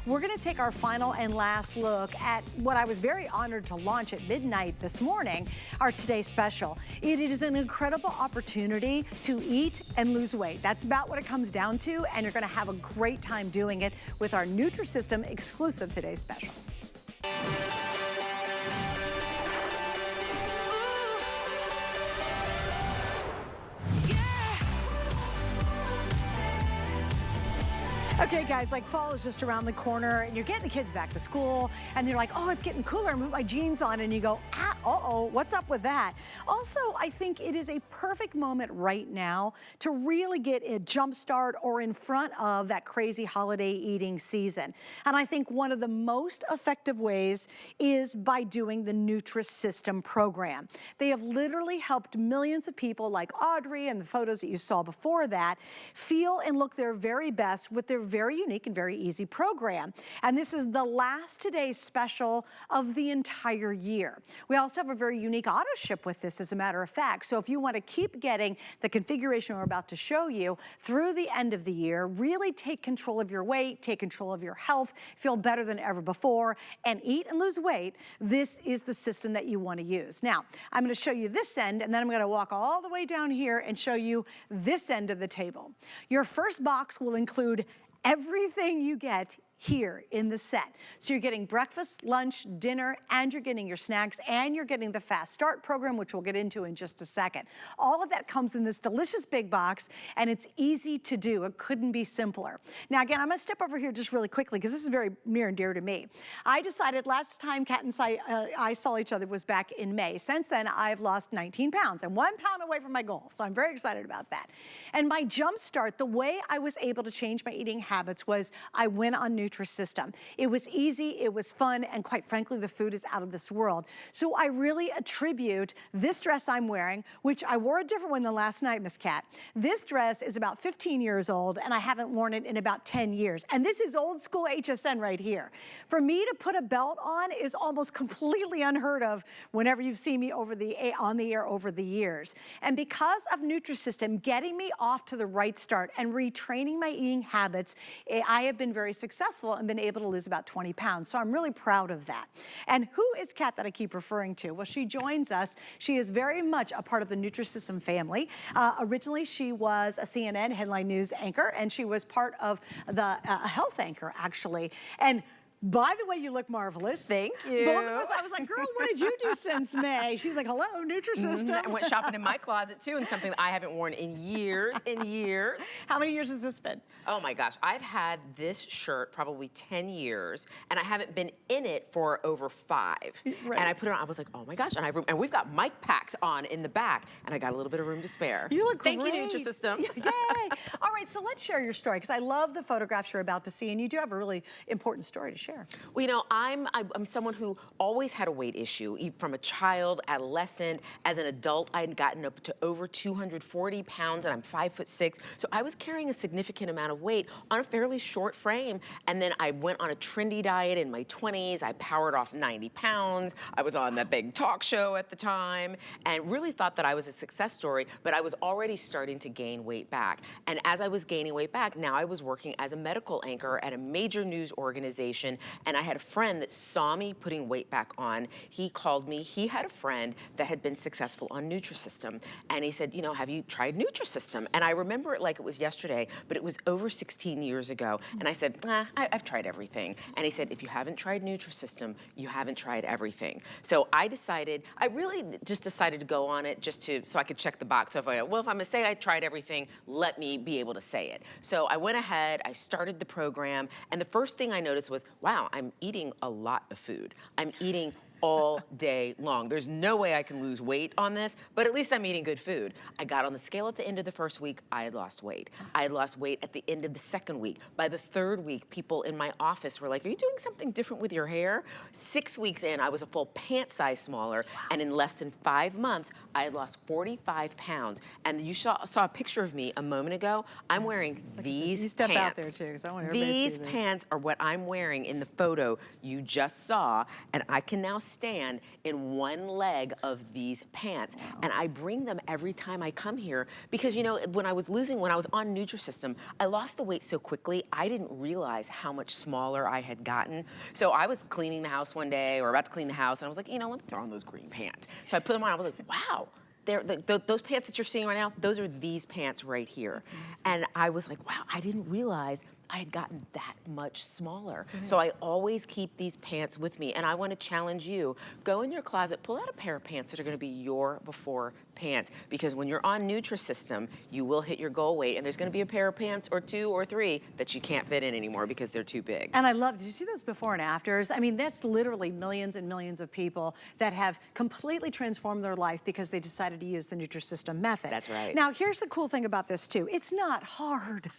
we're gonna take our final and last look at what I was very honored to launch at midnight this morning, our Today Special. It is an incredible opportunity to eat and lose weight. That's about what it comes down to, and you're gonna have a great time doing it with our Nutrisystem exclusive Today Special. Okay guys, like fall is just around the corner and you're getting the kids back to school and you're like, oh, it's getting cooler, and put my jeans on, and you go, ah, uh-oh, what's up with that? Also, I think it is a perfect moment right now to really get a jump start or in front of that crazy holiday eating season. And I think one of the most effective ways is by doing the Nutrisystem program. They have literally helped millions of people like Audrey and the photos that you saw before that feel and look their very best with their very unique and very easy program. And this is the last Today Special of the entire year. We also have a very unique auto ship with this, as a matter of fact. So if you want to keep getting the configuration we're about to show you through the end of the year, really take control of your weight, take control of your health, feel better than ever before, and eat and lose weight, this is the system that you want to use. Now, I'm going to show you this end, and then I'm going to walk all the way down here and show you this end of the table. Your first box will include everything you get here in the set. So you're getting breakfast, lunch, dinner, and you're getting your snacks, and you're getting the Fast Start program, which we'll get into in just a second. All of that comes in this delicious big box, and it's easy to do. It couldn't be simpler. Now again, I'm gonna step over here just really quickly because this is very near and dear to me. I decided last time Kat and I saw each other was back in May. Since then, I've lost 19 pounds. I'm 1 pound away from my goal, so I'm very excited about that. And my jump start, the way I was able to change my eating habits was I went on Nutrisystem. It was easy, it was fun, and quite frankly, the food is out of this world. So I really attribute this dress I'm wearing, which I wore a different one than last night, Miss Kat. This dress is about 15 years old, and I haven't worn it in about 10 years. And this is old school HSN right here. For me to put a belt on is almost completely unheard of whenever you've seen me on the air over the years. And because of Nutrisystem getting me off to the right start and retraining my eating habits, I have been very successful and been able to lose about 20 pounds. So I'm really proud of that. And who is Kat that I keep referring to? Well, she joins us. She is very much a part of the Nutrisystem family. Originally, she was a CNN headline news anchor, and she was part of the health anchor, actually. And by the way, you look marvelous. Thank you. Both of us, I was like, girl, what did you do since May? She's like, hello, Nutrisystem. I went shopping in my closet too, and something that I haven't worn in years and years. How many years has this been? Oh my gosh, I've had this shirt probably 10 years, and I haven't been in it for over 5. Right. And I put it on, I was like, oh my gosh, and we've got mic packs on in the back, and I got a little bit of room to spare. You look Thank great. you, Nutrisystem. Yay. All right, so let's share your story, because I love the photographs you're about to see, and you do have a really important story to share. Well, you know, I'm someone who always had a weight issue, from a child, adolescent. As an adult, I had gotten up to over 240 pounds, and I'm 5'6". So I was carrying a significant amount of weight on a fairly short frame. And then I went on a trendy diet in my 20s. I powered off 90 pounds. I was on that big talk show at the time, and really thought that I was a success story, but I was already starting to gain weight back. And as I was gaining weight back, now I was working as a medical anchor at a major news organization, and I had a friend that saw me putting weight back on. He called me. He had a friend that had been successful on Nutrisystem, and he said, you know, have you tried Nutrisystem? And I remember it like it was yesterday, but it was over 16 years ago. And I said, I've tried everything. And he said, if you haven't tried Nutrisystem, you haven't tried everything. So I really just decided to go on it so I could check the box. So if I'm gonna say I tried everything, let me be able to say it. So I went ahead, I started the program, and the first thing I noticed was, wow, I'm eating a lot of food. I'm eating all day long. There's no way I can lose weight on this, but at least I'm eating good food. I got on the scale at the end of the first week, I had lost weight. I had lost weight at the end of the second week. By the third week, people in my office were like, are you doing something different with your hair? 6 weeks in, I was a full pant size smaller, and in less than 5 months, I had lost 45 pounds. And you saw a picture of me a moment ago. I'm wearing these pants. You step out there too, because I want everybody to see this. These pants are what I'm wearing in the photo you just saw, and I can now stand in one leg of these pants. And I bring them every time I come here because, you know, when I was on Nutrisystem, I lost the weight so quickly, I didn't realize how much smaller I had gotten. So I was cleaning the house one day or about to clean the house, and I was like, you know, let me throw on those green pants. So I put them on, I was like, wow. Those pants that you're seeing right now, those are these pants right here. And I was like, wow, I didn't realize I had gotten that much smaller. So I always keep these pants with me. And I want to challenge you, go in your closet, pull out a pair of pants that are going to be your before pants. Because when you're on Nutrisystem, you will hit your goal weight. And there's going to be a pair of pants or 2 or 3 that you can't fit in anymore because they're too big. And I love, did you see those before and afters? I mean, that's literally millions and millions of people that have completely transformed their life because they decided to use the Nutrisystem method. That's right. Now, here's the cool thing about this too. It's not hard.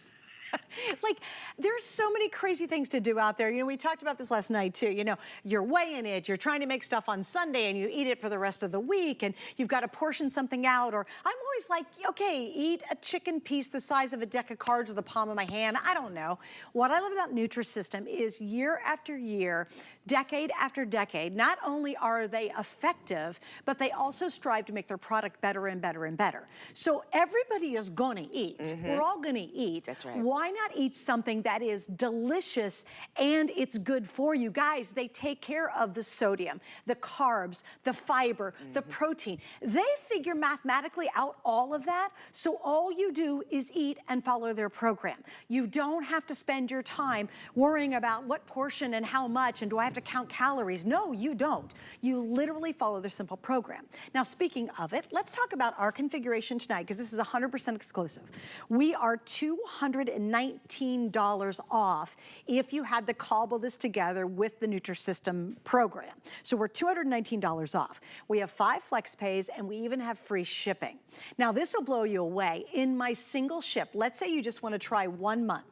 Like, there's so many crazy things to do out there. You know, we talked about this last night too. You know, you're weighing it, you're trying to make stuff on Sunday and you eat it for the rest of the week and you've got to portion something out. Or I'm always like, okay, eat a chicken piece the size of a deck of cards with the palm of my hand. I don't know. What I love about Nutrisystem is year after year, decade after decade, not only are they effective, but they also strive to make their product better and better and better. So everybody is gonna eat. We're all gonna eat. That's right. Why not eat something that is delicious and it's good for you? Guys, they take care of the sodium, the carbs, the fiber, the protein. They figure mathematically out all of that, so all you do is eat and follow their program. You don't have to spend your time worrying about what portion and how much and do I have to count calories. No, you don't. You literally follow their simple program. Now, speaking of it, let's talk about our configuration tonight because this is 100% exclusive. We are $219 off if you had to cobble this together with the Nutrisystem program. So we're $219 off. We have 5 flex pays and we even have free shipping. Now, this will blow you away. In my single ship, let's say you just want to try 1 month.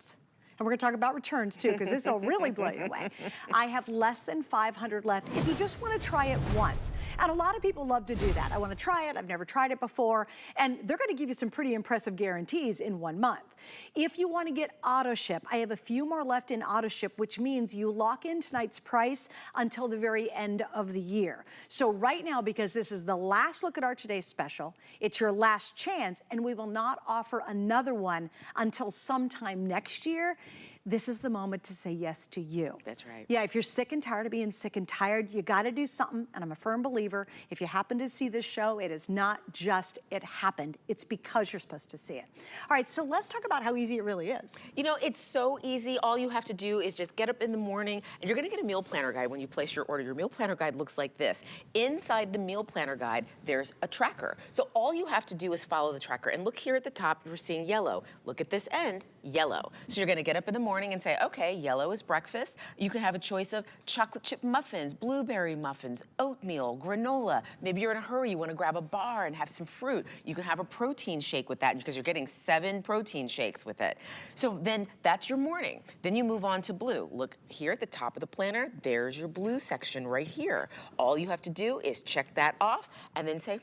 And we're gonna talk about returns too, because this will really blow you away. I have less than 500 left if you just wanna try it once. And a lot of people love to do that. I wanna try it, I've never tried it before, and they're gonna give you some pretty impressive guarantees in 1 month. If you wanna get auto ship, I have a few more left in auto ship, which means you lock in tonight's price until the very end of the year. So right now, because this is the last look at our today's special, it's your last chance, and we will not offer another one until sometime next year. This is the moment to say yes to you. That's right. Yeah, if you're sick and tired of being sick and tired, you gotta do something, and I'm a firm believer, if you happen to see this show, it is not just it happened, it's because you're supposed to see it. All right, so let's talk about how easy it really is. You know, it's so easy. All you have to do is just get up in the morning, and you're gonna get a meal planner guide when you place your order. Your meal planner guide looks like this. Inside the meal planner guide, there's a tracker. So all you have to do is follow the tracker, and look here at the top, you're seeing yellow. Look at this end, yellow. So you're gonna get up in the morning and say, okay, yellow is breakfast. You can have a choice of chocolate chip muffins, blueberry muffins, oatmeal, granola. Maybe you're in a hurry, you wanna grab a bar and have some fruit. You can have a protein shake with that because you're getting 7 protein shakes with it. So then that's your morning. Then you move on to blue. Look here at the top of the planner, there's your blue section right here. All you have to do is check that off and then say,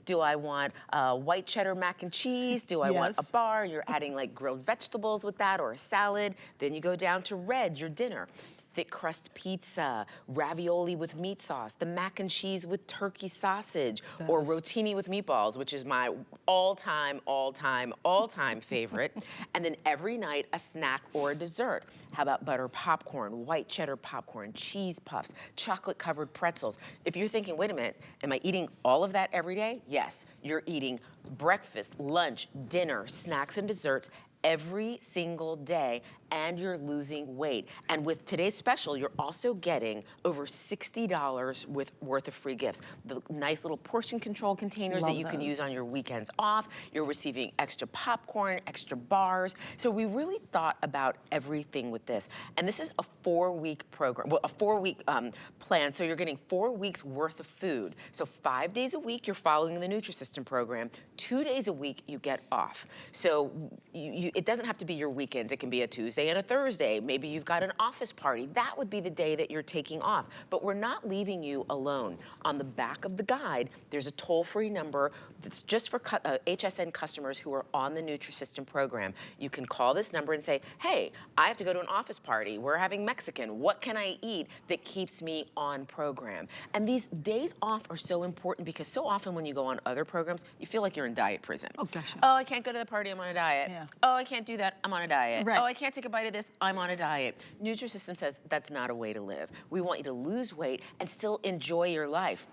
do I want white cheddar mac and cheese? Do I want a bar? You're adding like grilled vegetables with that or a salad. Then you go down to red, your dinner. Thick crust pizza, ravioli with meat sauce, the mac and cheese with turkey sausage, or rotini with meatballs, which is my all-time favorite. And then every night, a snack or a dessert. How about butter popcorn, white cheddar popcorn, cheese puffs, chocolate-covered pretzels? If you're thinking, wait a minute, am I eating all of that every day? Yes, you're eating breakfast, lunch, dinner, snacks, and desserts every single day, and you're losing weight. And with today's special, you're also getting over $60 worth of free gifts. The nice little portion control containers that you can use on your weekends off. You're receiving extra popcorn, extra bars. So we really thought about everything with this. And this is a 4-week program, well, a 4-week plan. So you're getting 4 weeks worth of food. So 5 days a week, you're following the Nutrisystem program. 2 days a week, you get off. So it doesn't have to be your weekends. It can be a Tuesday, Tuesday and a Thursday. Maybe you've got an office party. That would be the day that you're taking off. But we're not leaving you alone. On the back of the guide, there's a toll-free number that's just for HSN customers who are on the Nutrisystem program. You can call this number and say, hey, I have to go to an office party. We're having Mexican. What can I eat that keeps me on program? And these days off are so important because so often when you go on other programs, you feel like you're in diet prison. Oh, gosh. Oh, I can't go to the party, I'm on a diet. Yeah. Oh, I can't do that, I'm on a diet. Right. Oh, I can't take a bite of this, I'm on a diet. Nutrisystem says that's not a way to live. We want you to lose weight and still enjoy your life.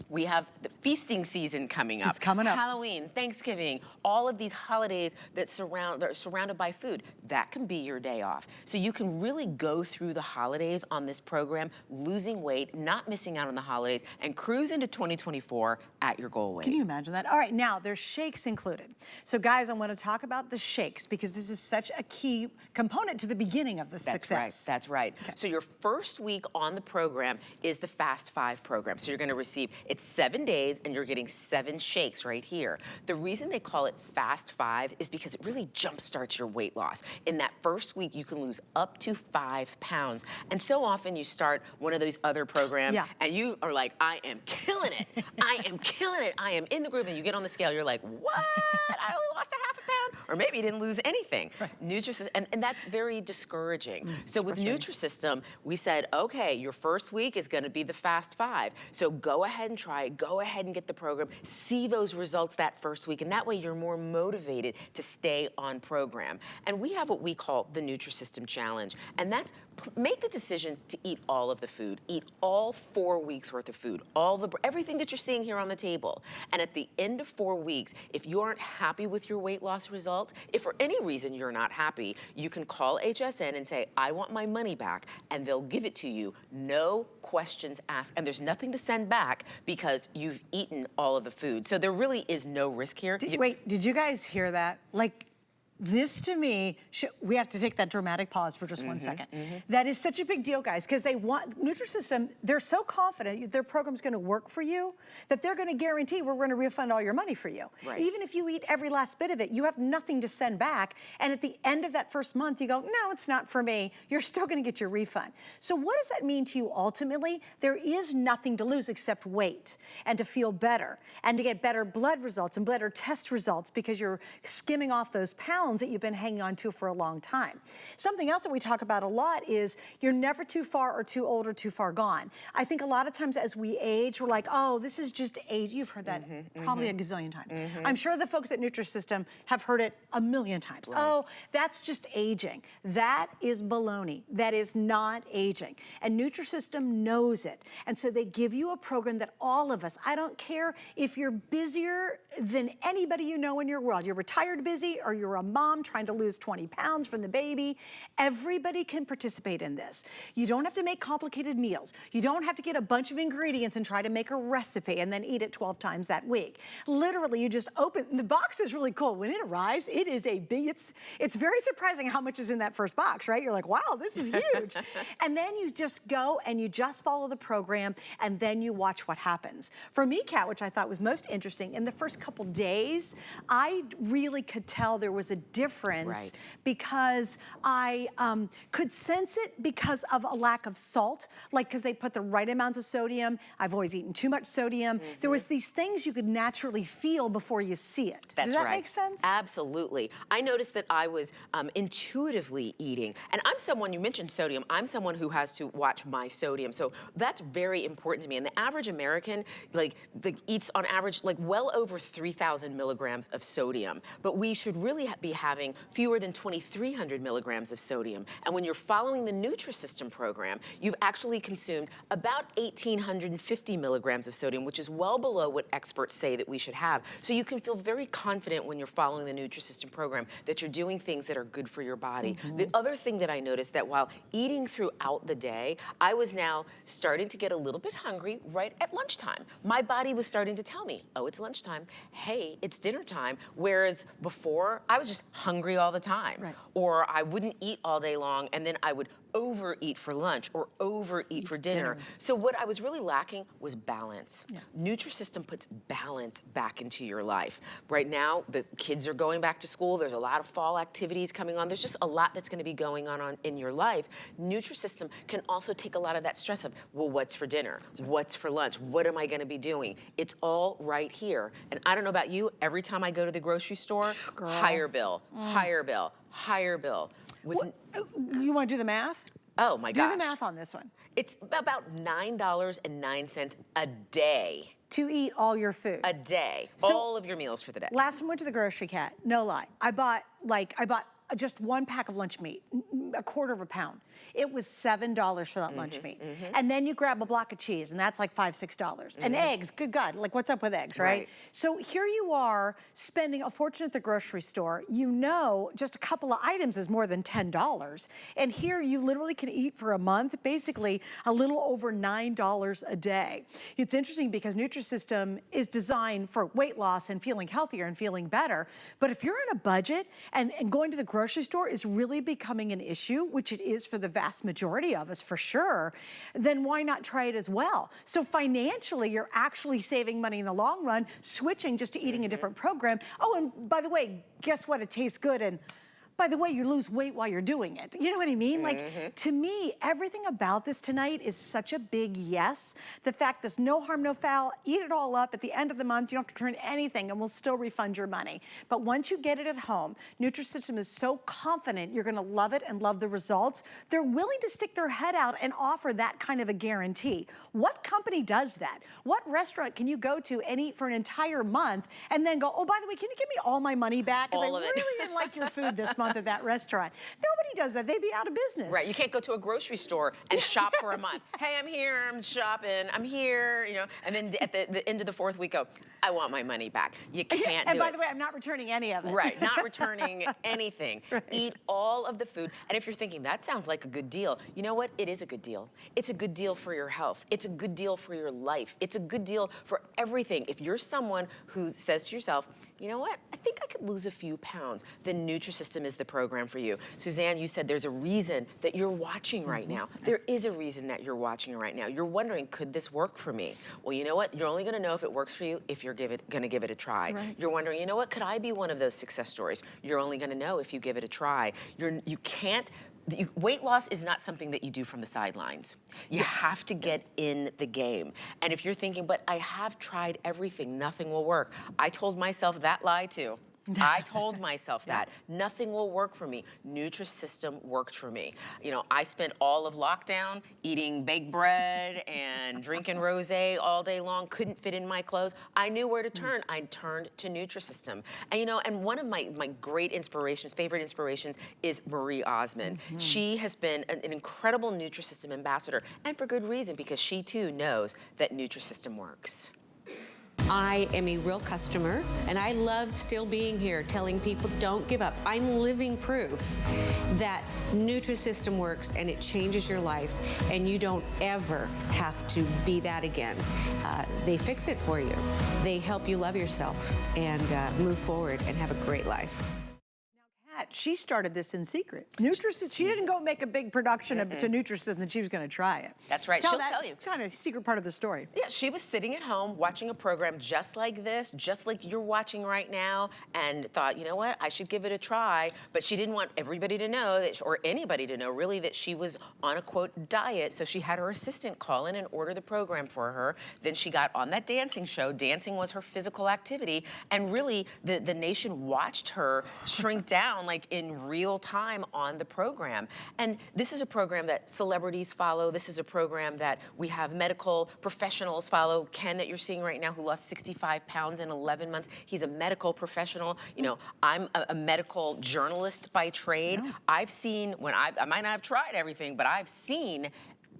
We have the feasting season coming up. It's coming up. Halloween, Thanksgiving, all of these holidays that are surrounded by food. That can be your day off. So you can really go through the holidays on this program, losing weight, not missing out on the holidays, and cruise into 2024 at your goal weight. Can you imagine that? All right, now there's shakes included. So guys, I want to talk about the shakes because this is such a key component to the beginning of the success. That's right. Okay. So your first week on the program is the Fast 5 program. So you're going to receive, it's 7 days and you're getting 7 shakes right here. The reason they call it Fast 5 is because it really jumpstarts your weight loss. In that first week, you can lose up to 5 pounds. And so often you start one of those other programs and you are like, I am killing it. I am killing it. I am in the groove. And you get on the scale, you're like, what? I only lost a half a pound? Or maybe you didn't lose anything. Right. Nutrisystem, and that's very discouraging. So with Nutrisystem, we said, okay, your first week is gonna be the Fast 5. So go ahead and try it. Go ahead and get the program. See those results that first week. And that way you're more motivated to stay on program. And we have what we call the Nutrisystem Challenge. And that's make the decision to eat all of the food. Eat all 4 weeks worth of food. Everything that you're seeing here on the table. And at the end of 4 weeks, if you aren't happy with your weight loss results, if for any reason you're not happy, you can call HSN and say, I want my money back, and they'll give it to you. No questions asked. And there's nothing to send back because you've eaten all of the food. So there really is no risk here. Wait, did you guys hear that? Like, this to me, we have to take that dramatic pause for just 1 second. That is such a big deal, guys, because they want, Nutrisystem, they're so confident their program's gonna work for you that they're gonna guarantee we're gonna refund all your money for you. Right. Even if you eat every last bit of it, you have nothing to send back. And at the end of that first month, you go, no, it's not for me. You're still gonna get your refund. So what does that mean to you ultimately? There is nothing to lose except weight and to feel better and to get better blood results and better test results because you're skimming off those pounds that you've been hanging on to for a long time. Something else that we talk about a lot is you're never too far or too old or too far gone. I think a lot of times as we age, we're like, oh, this is just age. You've heard that probably a gazillion times. I'm sure the folks at Nutrisystem have heard it a million times. Right. Oh, that's just aging. That is baloney. That is not aging. And Nutrisystem knows it. And so they give you a program that all of us, I don't care if you're busier than anybody you know in your world, you're retired busy or you're a mom trying to lose 20 pounds from the baby, everybody can participate in this. You don't have to make complicated meals. You don't have to get a bunch of ingredients and try to make a recipe and then eat it 12 times that week. Literally, you just open, the box is really cool. When it arrives, it is a big, it's very surprising how much is in that first box, right? You're like, wow, this is huge. And then you just go and you just follow the program and then you watch what happens. For me, Kat, which I thought was most interesting, in the first couple days, I really could tell there was a difference because I could sense it because of a lack of salt, like because they put the right amounts of sodium. I've always eaten too much sodium. There was these things you could naturally feel before you see it. That's Does that make sense? Absolutely. I noticed that I was intuitively eating. And I'm someone, you mentioned sodium, I'm someone who has to watch my sodium. So that's very important to me. And the average American eats on average well over 3,000 milligrams of sodium. But we should really be having fewer than 2,300 milligrams of sodium. And when you're following the Nutrisystem program, you've actually consumed about 1,850 milligrams of sodium, which is well below what experts say that we should have. So you can feel very confident when you're following the Nutrisystem program that you're doing things that are good for your body. The other thing that I noticed that while eating throughout the day, I was now starting to get a little bit hungry right at lunchtime. My body was starting to tell me, oh, it's lunchtime. Hey, it's dinner time. Whereas before, I was just hungry all the time. Right. Or I wouldn't eat all day long and then I would overeat for lunch or overeat for dinner. So what I was really lacking was balance. Nutrisystem puts balance back into your life. Right now, the kids are going back to school. There's a lot of fall activities coming on. There's just a lot that's going to be going on in your life. Nutrisystem can also take a lot of that stress of, well, what's for dinner? What's for lunch? What am I going to be doing? It's all right here. And I don't know about you, every time I go to the grocery store, higher bill, higher bill, higher bill. You want to do the math? Oh my gosh. Do the math on this one. It's about $9.09 a day. To eat all your food. A day. So, all of your meals for the day. Last time I went to the grocery, Cat, no lie. I bought just one pack of lunch meat, a quarter of a pound. It was $7 for that lunch meat. And then you grab a block of cheese, and that's like $5, $6. And eggs, good God, like what's up with eggs, right? So here you are spending a fortune at the grocery store. You know just a couple of items is more than $10. And here you literally can eat for a month, basically a little over $9 a day. It's interesting because Nutrisystem is designed for weight loss and feeling healthier and feeling better. But if you're on a budget and going to the grocery store is really becoming an issue, which it is for the vast majority of us for sure, then why not try it as well? So financially, you're actually saving money in the long run, switching just to eating a different program. Oh, and by the way, guess what? It tastes good. And by the way, you lose weight while you're doing it. You know what I mean? Like, to me, everything about this tonight is such a big yes. The fact there's no harm, no foul, eat it all up. At the end of the month, you don't have to return anything and we'll still refund your money. But once you get it at home, Nutrisystem is so confident you're gonna love it and love the results. They're willing to stick their head out and offer that kind of a guarantee. What company does that? What restaurant can you go to and eat for an entire month and then go, oh, by the way, can you give me all my money back? Because I really didn't like your food this month at that restaurant. Nobody does that. They'd be out of business. Right. You can't go to a grocery store and shop for a month. Hey, I'm here, I'm shopping, I'm here, you know, and then at the end of the fourth week go, I want my money back. You can't do it. And by the way, I'm not returning any of it. Right, not returning anything. Eat all of the food. And if you're thinking, that sounds like a good deal, you know what? It is a good deal. It's a good deal for your health. It's a good deal for your life. It's a good deal for everything. If you're someone who says to yourself, you know what? I think I could lose a few pounds. Then Nutrisystem is the program for you. Suzanne, you said there's a reason that you're watching right now. There is a reason that you're watching right now. You're wondering, could this work for me? Well, you know what? You're only gonna know if it works for you if you're gonna give it a try. You're wondering, you know what? Could I be one of those success stories? You're only gonna know if you give it a try. You can't, weight loss is not something that you do from the sidelines. You have to get in the game. And if you're thinking, but I have tried everything, nothing will work. I told myself that lie too. I told myself that. Nothing will work for me. Nutrisystem worked for me. You know, I spent all of lockdown eating baked bread and drinking rosé all day long, couldn't fit in my clothes. I knew where to turn. I turned to Nutrisystem. And you know, and one of my great inspirations, favorite inspirations, is Marie Osmond. She has been an incredible Nutrisystem ambassador, and for good reason, because she too knows that Nutrisystem works. I am a real customer, and I love still being here telling people don't give up. I'm living proof that Nutrisystem works and it changes your life, and you don't ever have to be that again. They fix it for you. They help you love yourself and move forward and have a great life. She started this in secret. Nutrisystem, she didn't go make a big production to Nutrisystem and she was gonna try it. That's right, she'll tell you. It's kind of a secret part of the story. Yeah, she was sitting at home watching a program just like this, just like you're watching right now, and thought, you know what, I should give it a try. But she didn't want everybody to know, that, or anybody to know really, that she was on a quote diet. So she had her assistant call in and order the program for her. Then she got on that dancing show. Dancing was her physical activity. And really, the nation watched her shrink down like in real time on the program. And this is a program that celebrities follow. This is a program that we have medical professionals follow. Ken, that you're seeing right now, who lost 65 pounds in 11 months. He's a medical professional. You know, I'm a medical journalist by trade. I've seen, when I might not have tried everything, but I've seen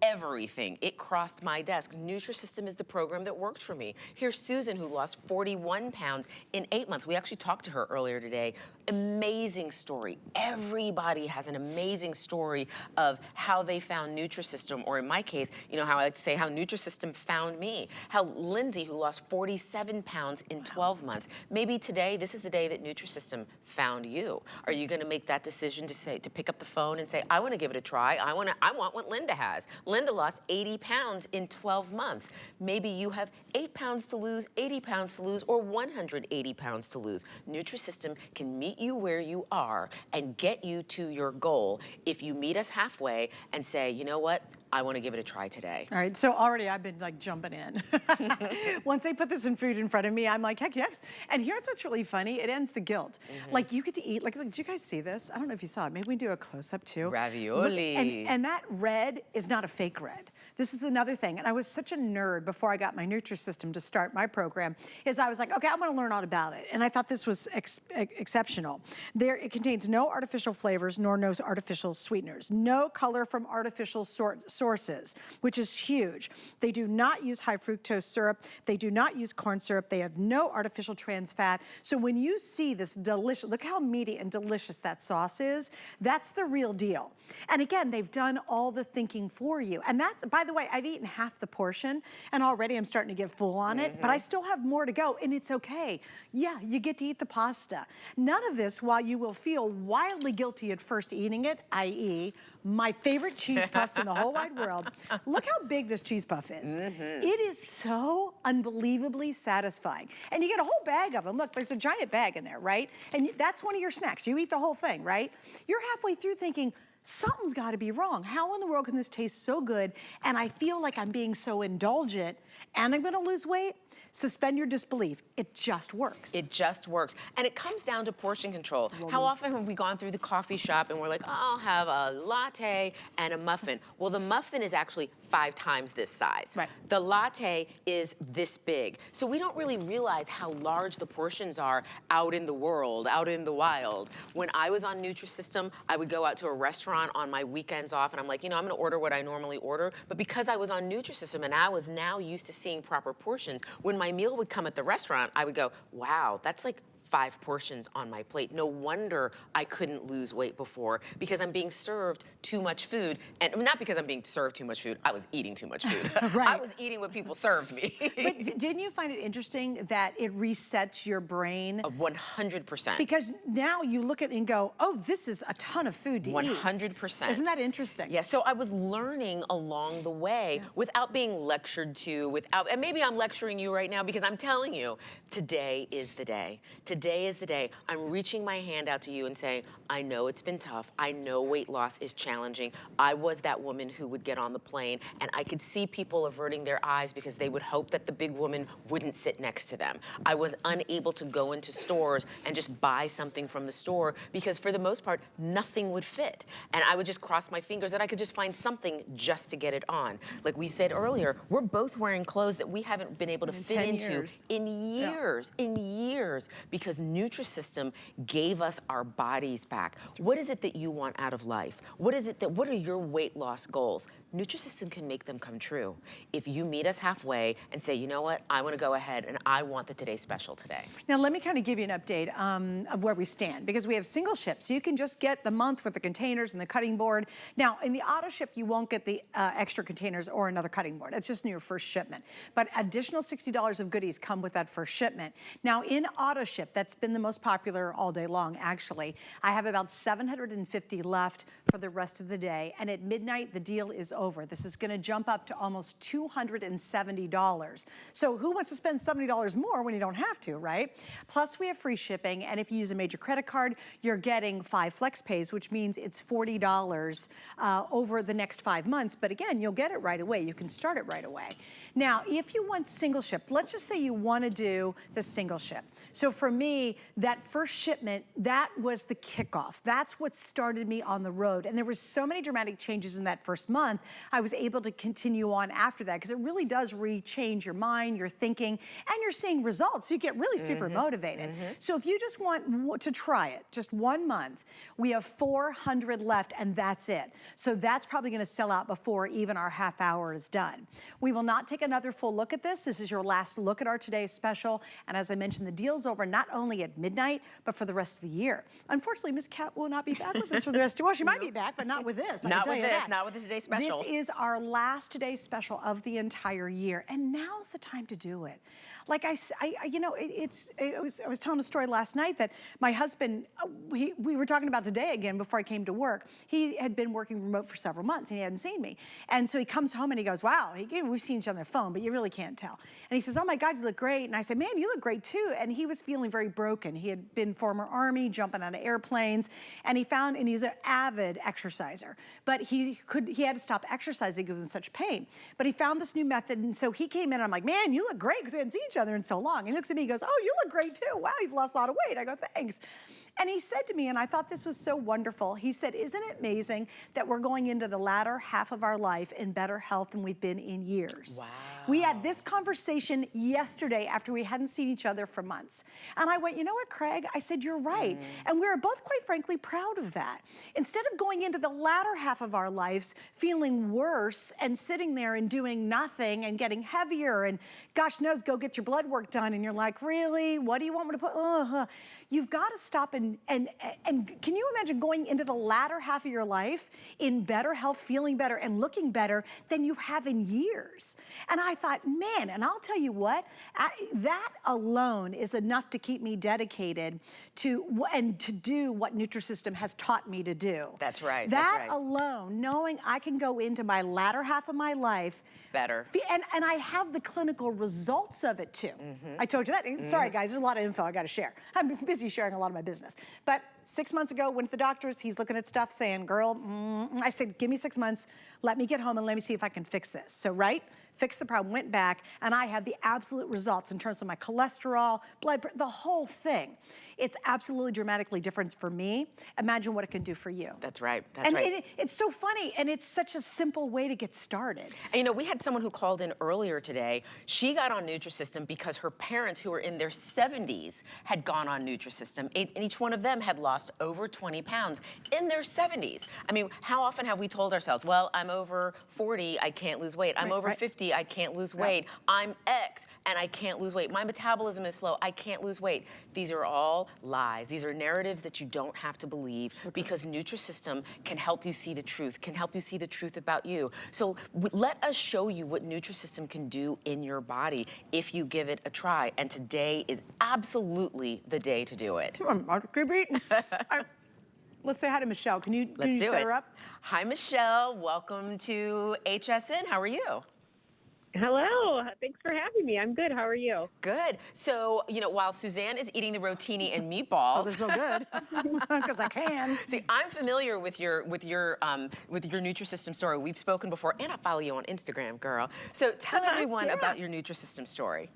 everything. It crossed my desk. Nutrisystem is the program that worked for me. Here's Susan, who lost 41 pounds in 8 months. We actually talked to her earlier today. Amazing story. Everybody has an amazing story of how they found Nutrisystem, or in my case, you know, how I like to say how Nutrisystem found me. How Lindsay, who lost 47 pounds in 12 months. Maybe today, this is the day that Nutrisystem found you. Are you gonna make that decision to pick up the phone and say, I wanna give it a try. I want what Linda has. Linda lost 80 pounds in 12 months. Maybe you have 8 pounds to lose, 80 pounds to lose, or 180 pounds to lose. Nutrisystem can meet you where you are and get you to your goal if you meet us halfway and say, you know what, I want to give it a try today. All right, so already I've been like jumping in. Once they put this in food in front of me, I'm like, heck yes. And here's what's really funny, it ends the guilt. Like you get to eat, like did you guys see this? I don't know if you saw it, maybe we do a close up too. Ravioli. And that red is not a fake red. This is another thing, and I was such a nerd before I got my Nutrisystem to start my program, is I was like, okay, I want to learn all about it. And I thought this was exceptional. It contains no artificial flavors nor no artificial sweeteners, no color from artificial sources, which is huge. They do not use high fructose syrup. They do not use corn syrup. They have no artificial trans fat. So when you see this delicious, look how meaty and delicious that sauce is, that's the real deal. And again, they've done all the thinking for you. And that's, by the way, I've eaten half the portion and already I'm starting to get full on it, but I still have more to go and it's okay. Yeah, you get to eat the pasta. None of this while you will feel wildly guilty at first eating it, i.e. my favorite cheese puffs in the whole wide world. Look how big this cheese puff is. It is so unbelievably satisfying. And you get a whole bag of them. Look, there's a giant bag in there, right? And that's one of your snacks. You eat the whole thing, right? You're halfway through thinking, something's got to be wrong. How in the world can this taste so good? And I feel like I'm being so indulgent and I'm going to lose weight? Suspend your disbelief. It just works. It just works. And it comes down to portion control. How often have we gone through the coffee shop and we're like, oh, I'll have a latte and a muffin. Well, the muffin is actually 5 times this size. Right. The latte is this big. So we don't really realize how large the portions are out in the world, out in the wild. When I was on Nutrisystem, I would go out to a restaurant on my weekends off and I'm like, you know, I'm gonna order what I normally order. But because I was on Nutrisystem and I was now used to seeing proper portions, when my meal would come at the restaurant, I would go, wow, that's like 5 portions on my plate. No wonder I couldn't lose weight before, because I'm being served too much food. And not because I'm being served too much food, I was eating too much food. Right. I was eating what people served me. But didn't you find it interesting that it resets your brain? 100%. Because now you look at it and go, oh, this is a ton of food to eat. 100%. Isn't that interesting? Yeah, so I was learning along the way without being lectured to, and maybe I'm lecturing you right now because I'm telling you, today is the day. Today is the day. I'm reaching my hand out to you and saying, I know it's been tough. I know weight loss is challenging. I was that woman who would get on the plane and I could see people averting their eyes because they would hope that the big woman wouldn't sit next to them. I was unable to go into stores and just buy something from the store because for the most part, nothing would fit. And I would just cross my fingers that I could just find something just to get it on. Like we said earlier, we're both wearing clothes that we haven't been able to fit into in years, because Nutrisystem gave us our bodies back. What is it that you want out of life? What are your weight loss goals? Nutrisystem can make them come true. If you meet us halfway and say, you know what, I want to go ahead and I want the Today Special today. Now let me kind of give you an update of where we stand, because we have single ships. You can just get the month with the containers and the cutting board. Now in the auto ship, you won't get the extra containers or another cutting board. It's just in your first shipment. But additional $60 of goodies come with that first shipment. Now in auto ship, that's been the most popular all day long, actually. I have about 750 left for the rest of the day. And at midnight, the deal is over. This is going to jump up to almost $270. So who wants to spend $70 more when you don't have to, right? Plus, we have free shipping. And if you use a major credit card, you're getting 5 flex pays, which means it's $40 over the next 5 months. But again, you'll get it right away. You can start it right away. Now, if you want single ship, let's just say you want to do the single ship. So for me, me, that first shipment, that was the kickoff. That's what started me on the road. And there were so many dramatic changes in that first month. I was able to continue on after that because it really does rechange your mind, your thinking, and you're seeing results. You get really super motivated. So if you just want to try it, just 1 month, we have 400 left and that's it. So that's probably gonna sell out before even our half hour is done. We will not take another full look at this. This is your last look at our today's special. And as I mentioned, the deal's over not only at midnight, but for the rest of the year. Unfortunately, Miss Kat will not be back with us for the rest of, well, she might be back, but not with this. Not with this, not with the today's special. This is our last today's special of the entire year. And now's the time to do it. Like I you know, I was telling a story last night that my husband, we were talking about today again before I came to work. He had been working remote for several months and he hadn't seen me. And so he comes home and he goes, wow, we've seen each other on the phone, but you really can't tell. And he says, oh my God, you look great. And I said, man, you look great too. And he was feeling very broken. He had been former Army, jumping out of airplanes. And and he's an avid exerciser, but he had to stop exercising because he was in such pain. But he found this new method. And so he came in and I'm like, man, you look great because we hadn't seen each other in so long. And he looks at me, he goes, oh, you look great too. Wow, you've lost a lot of weight. I go, thanks. And he said to me, and I thought this was so wonderful, he said, isn't it amazing that we're going into the latter half of our life in better health than we've been in years? Wow. We had this conversation yesterday after we hadn't seen each other for months. And I went, you know what, Craig? I said, you're right. And we were both, quite frankly, proud of that. Instead of going into the latter half of our lives feeling worse and sitting there and doing nothing and getting heavier and gosh knows, go get your blood work done. And you're like, really? What do you want me to put? You've got to stop and can you imagine going into the latter half of your life in better health, feeling better and looking better than you have in years? And I thought, man, and I'll tell you what, that alone is enough to keep me dedicated to do what Nutrisystem has taught me to do. That's right. That alone, knowing I can go into my latter half of my life better. And I have the clinical results of it too. I told you that. Sorry guys, there's a lot of info I gotta share. I'm busy sharing a lot of my business. But 6 months ago, went to the doctors, he's looking at stuff saying, girl, I said, give me 6 months, let me get home and let me see if I can fix this. So fixed the problem, went back, and I had the absolute results in terms of my cholesterol, blood pressure, the whole thing. It's absolutely dramatically different for me. Imagine what it can do for you. That's right, that's right. And it's so funny, and it's such a simple way to get started. And you know, we had someone who called in earlier today. She got on Nutrisystem because her parents, who were in their 70s, had gone on Nutrisystem, and each one of them had lost over 20 pounds in their 70s. I mean, how often have we told ourselves, well, I'm over 40, I can't lose weight. I'm over 50, I can't lose weight. I'm X, and I can't lose weight. My metabolism is slow, I can't lose weight. These are all lies. These are narratives that you don't have to believe because Nutrisystem can help you see the truth, can help you see the truth about you. So let us show you what Nutrisystem can do in your body if you give it a try. And today is absolutely the day to do it. Let's say hi to Michelle. Can you set her up? Hi, Michelle. Welcome to HSN. How are you? Hello. Thanks for having me. I'm good. How are you? Good. So, you know, while Suzanne is eating the rotini and meatballs, they're so good because I can. See, I'm familiar with your Nutrisystem story. We've spoken before, and I follow you on Instagram, girl. So tell everyone about your Nutrisystem story.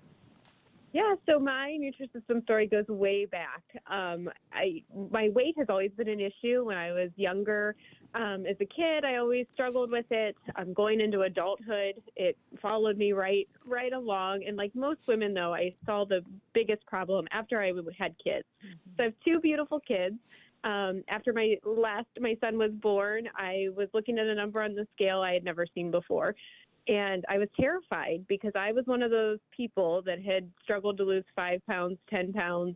Yeah, so my Nutrisystem story goes way back. My weight has always been an issue. When I was younger, as a kid, I always struggled with it. Going into adulthood, it followed me right along. And like most women, though, I saw the biggest problem after I had kids. So I have two beautiful kids. After my son was born, I was looking at a number on the scale I had never seen before. And I was terrified because I was one of those people that had struggled to lose 5 pounds, 10 pounds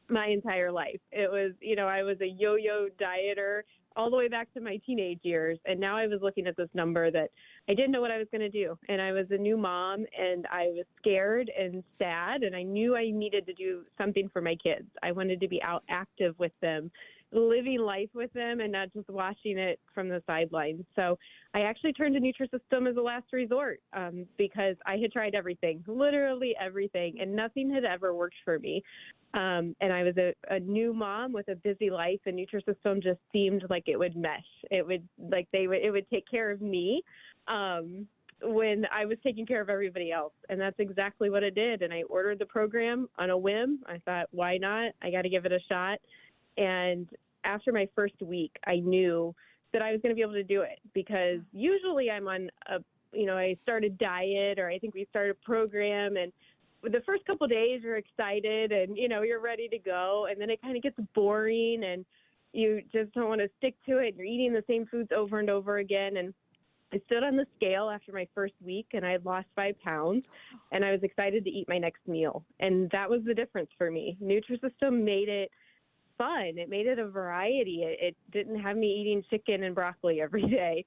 my entire life. It was, you know, I was a yo-yo dieter all the way back to my teenage years. And now I was looking at this number that I didn't know what I was going to do. And I was a new mom and I was scared and sad. And I knew I needed to do something for my kids. I wanted to be out active with them, living life with them and not just watching it from the sidelines. So I actually turned to Nutrisystem as a last resort because I had tried everything, literally everything, and nothing had ever worked for me. And I was a new mom with a busy life, and Nutrisystem just seemed like it would mesh. It would take care of me. when I was taking care of everybody else. And that's exactly what it did. And I ordered the program on a whim. I thought, why not? I got to give it a shot. And after my first week, I knew that I was going to be able to do it, because usually I'm on I started diet, or I think we started a program, and the first couple of days you're excited and, you're ready to go. And then it kind of gets boring and you just don't want to stick to it. You're eating the same foods over and over again. And I stood on the scale after my first week and I had lost 5 pounds, and I was excited to eat my next meal. And that was the difference for me. Nutrisystem made it fun. It made it a variety. It didn't have me eating chicken and broccoli every day.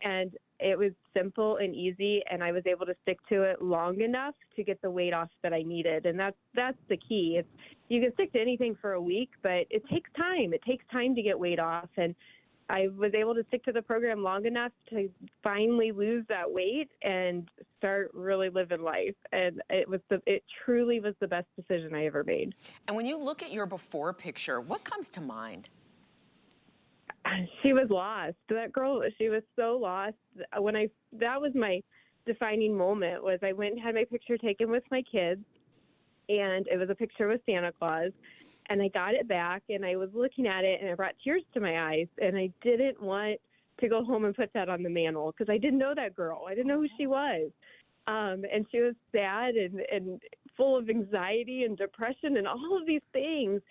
And it was simple and easy, and I was able to stick to it long enough to get the weight off that I needed. And that's the key. You can stick to anything for a week, but it takes time. It takes time to get weight off. And I was able to stick to the program long enough to finally lose that weight and start really living life. And it truly was the best decision I ever made. And when you look at your before picture, what comes to mind? She was lost. That girl, she was so lost. That was my defining moment. Was I went and had my picture taken with my kids, and it was a picture with Santa Claus, and I got it back, and I was looking at it, and it brought tears to my eyes, and I didn't want to go home and put that on the mantle, because I didn't know that girl. I didn't know who she was. And she was sad and full of anxiety and depression and all of these things.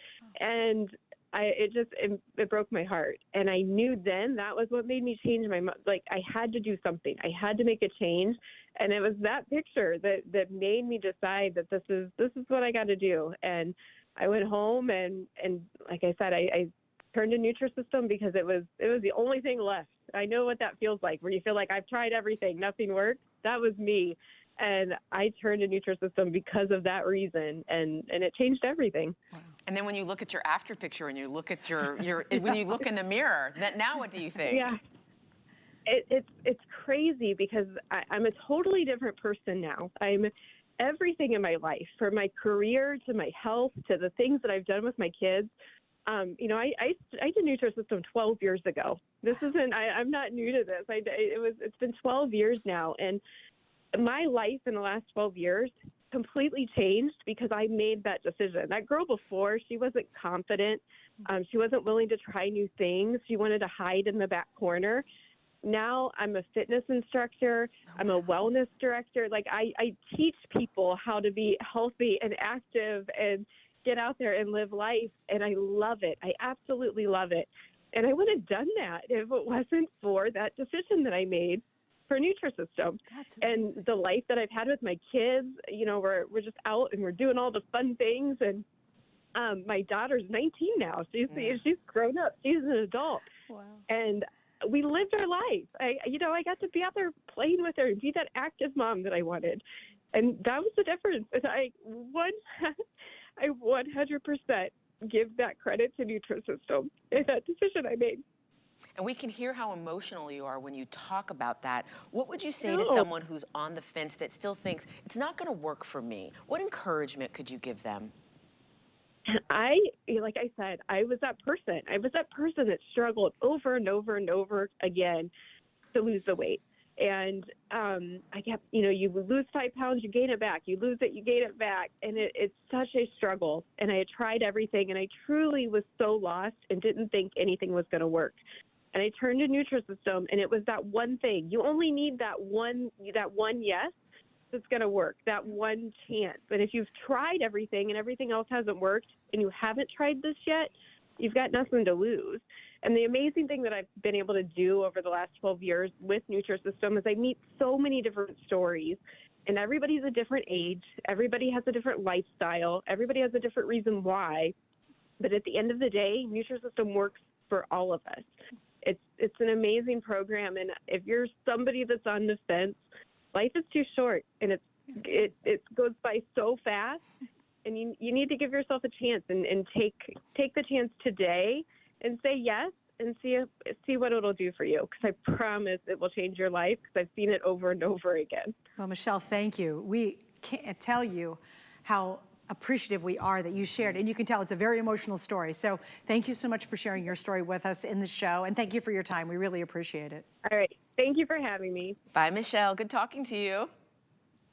And it broke my heart. And I knew then that was what made me change I had to do something. I had to make a change. And it was that picture that made me decide that this is what I got to do. And I went home and like I said, I turned to Nutrisystem because it was the only thing left. I know what that feels like, where you feel like I've tried everything, nothing worked. That was me. And I turned to Nutrisystem because of that reason, and it changed everything. Wow. And then when you look at your after picture and you look at your when you look in the mirror, now what do you think? Yeah, it's crazy because I'm a totally different person now. I'm everything in my life, from my career to my health to the things that I've done with my kids. I did Nutrisystem 12 years ago. This isn't. I'm not new to this. It's been 12 years now, and my life in the last 12 years completely changed because I made that decision. That girl before, she wasn't confident. She wasn't willing to try new things. She wanted to hide in the back corner. Now I'm a fitness instructor. I'm a wellness director. I teach people how to be healthy and active and get out there and live life. And I love it. I absolutely love it. And I wouldn't have done that if it wasn't for that decision that I made for Nutrisystem. And the life that I've had with my kids. We're just out and we're doing all the fun things. And my daughter's 19 now. She's grown up. She's an adult. Wow. And we lived our life. I got to be out there playing with her and be that active mom that I wanted. And that was the difference. And I 100% give that credit to Nutrisystem and that decision I made. And we can hear how emotional you are when you talk about that. What would you say to someone who's on the fence that still thinks it's not going to work for me? What encouragement could you give them? Like I said, I was that person. I was that person that struggled over and over and over again to lose the weight. And I kept, you lose 5 pounds, you gain it back. You lose it, you gain it back. And it's such a struggle. And I had tried everything, and I truly was so lost and didn't think anything was going to work. And I turned to Nutrisystem, and it was that one thing. You only need that one yes that's going to work, that one chance. But if you've tried everything and everything else hasn't worked and you haven't tried this yet, you've got nothing to lose. And the amazing thing that I've been able to do over the last 12 years with Nutrisystem is I meet so many different stories, and everybody's a different age. Everybody has a different lifestyle. Everybody has a different reason why. But at the end of the day, Nutrisystem works for all of us. It's an amazing program, and if you're somebody that's on the fence, life is too short, and it goes by so fast, and you need to give yourself a chance and take the chance today and say yes and see what it'll do for you, because I promise it will change your life, because I've seen it over and over again. Well, Michelle, thank you. We can't tell you how appreciative we are that you shared, and you can tell it's a very emotional story. So thank you so much for sharing your story with us in the show, and thank you for your time. We really appreciate it. All right. Thank you for having me. Bye, Michelle. Good talking to you.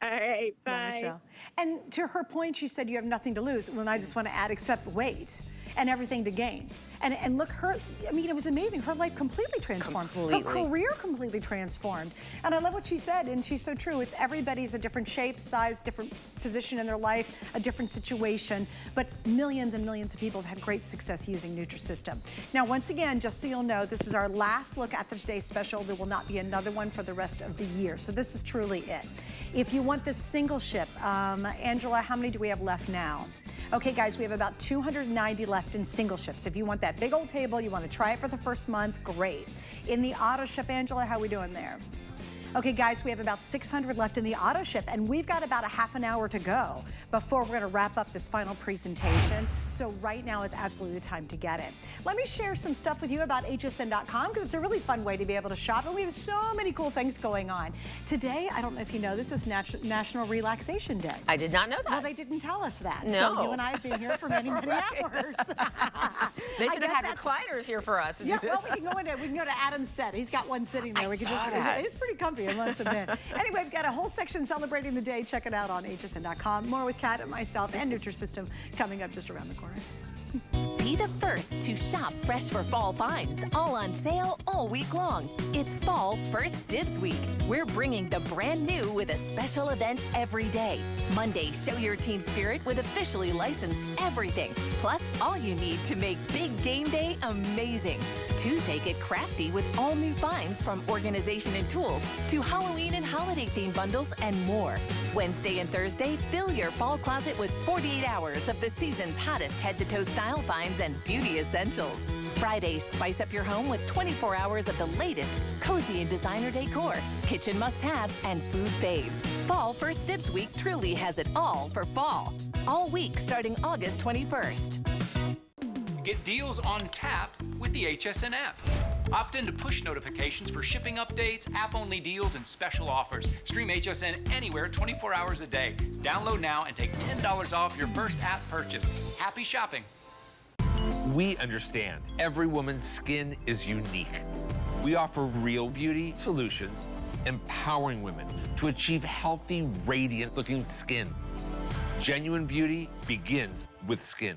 All right, Yeah, bye. Michelle. And to her point, she said you have nothing to lose. Well, I just want to add except weight and everything to gain. And look, I mean, it was amazing. Her life completely transformed. Completely. Her career completely transformed. And I love what she said, and she's so true. It's everybody's a different shape, size, different position in their life, a different situation, but millions and millions of people have had great success using Nutrisystem. Now, once again, just so you'll know, this is our last look at the today's special. There will not be another one for the rest of the year. So this is truly it. If you want this single ship, Angela, how many do we have left now? Okay, guys, we have about 290 left in single ships. If you want that big old table, you want to try it for the first month, great. In the auto ship, Angela, how are we doing there? Okay, guys, we have about 600 left in the auto ship, and we've got about a half an hour to go before we're going to wrap up this final presentation. So right now is absolutely the time to get it. Let me share some stuff with you about hsn.com because it's a really fun way to be able to shop, and we have so many cool things going on. Today, I don't know if you know, this is National Relaxation Day. I did not know that. Well, they didn't tell us that. No. So you and I have been here for many, many hours. They should have had recliners here for us. Yeah, well, we can go to Adam's set. He's got one sitting there. I We can saw just. that. It's pretty comfy, I must admit. Anyway, we've got a whole section celebrating the day. Check it out on hsn.com. More with Kat and myself and Nutrisystem coming up just around the corner. Be the first to shop fresh for fall finds, all on sale all week long. It's Fall First Dibs Week. We're bringing the brand new with a special event every day. Monday, show your team spirit with officially licensed everything, plus all you need to make big game day amazing. Tuesday, get crafty with all new finds from organization and tools to Halloween and holiday theme bundles and more. Wednesday and Thursday, fill your fall closet with 48 hours of the season's hottest head-to-toe style finds and beauty essentials. Friday, spice up your home with 24 hours of the latest cozy and designer decor, kitchen must-haves, and food faves. Fall First Dibs Week truly has it all for fall. All week starting August 21st. Get deals on tap with the HSN app. Opt in to push notifications for shipping updates, app-only deals, and special offers. Stream HSN anywhere 24 hours a day. Download now and take $10 off your first app purchase. Happy shopping. We understand every woman's skin is unique. We offer real beauty solutions, empowering women to achieve healthy, radiant-looking skin. Genuine beauty begins with skin.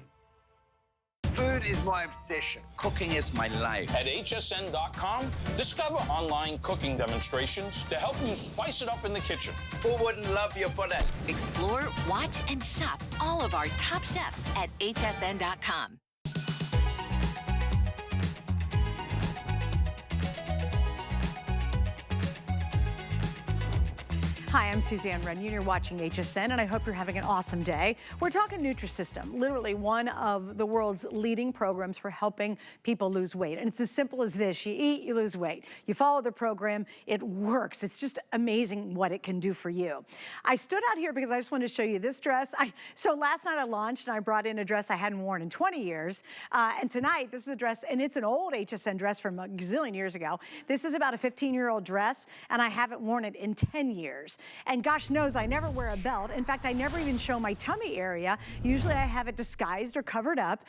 Food is my obsession. Cooking is my life. At hsn.com, discover online cooking demonstrations to help you spice it up in the kitchen. Who wouldn't love you for that? Explore, watch, and shop all of our top chefs at hsn.com. Hi, I'm Suzanne Runyon. You're watching HSN, and I hope you're having an awesome day. We're talking Nutrisystem, literally one of the world's leading programs for helping people lose weight. And it's as simple as this. You eat, you lose weight. You follow the program, it works. It's just amazing what it can do for you. I stood out here because I just wanted to show you this dress. So last night I launched, and I brought in a dress I hadn't worn in 20 years. And tonight, this is a dress, and it's an old HSN dress from a gazillion years ago. This is about a 15-year-old dress, and I haven't worn it in 10 years. And gosh knows I never wear a belt. In fact, I never even show my tummy area. Usually I have it disguised or covered up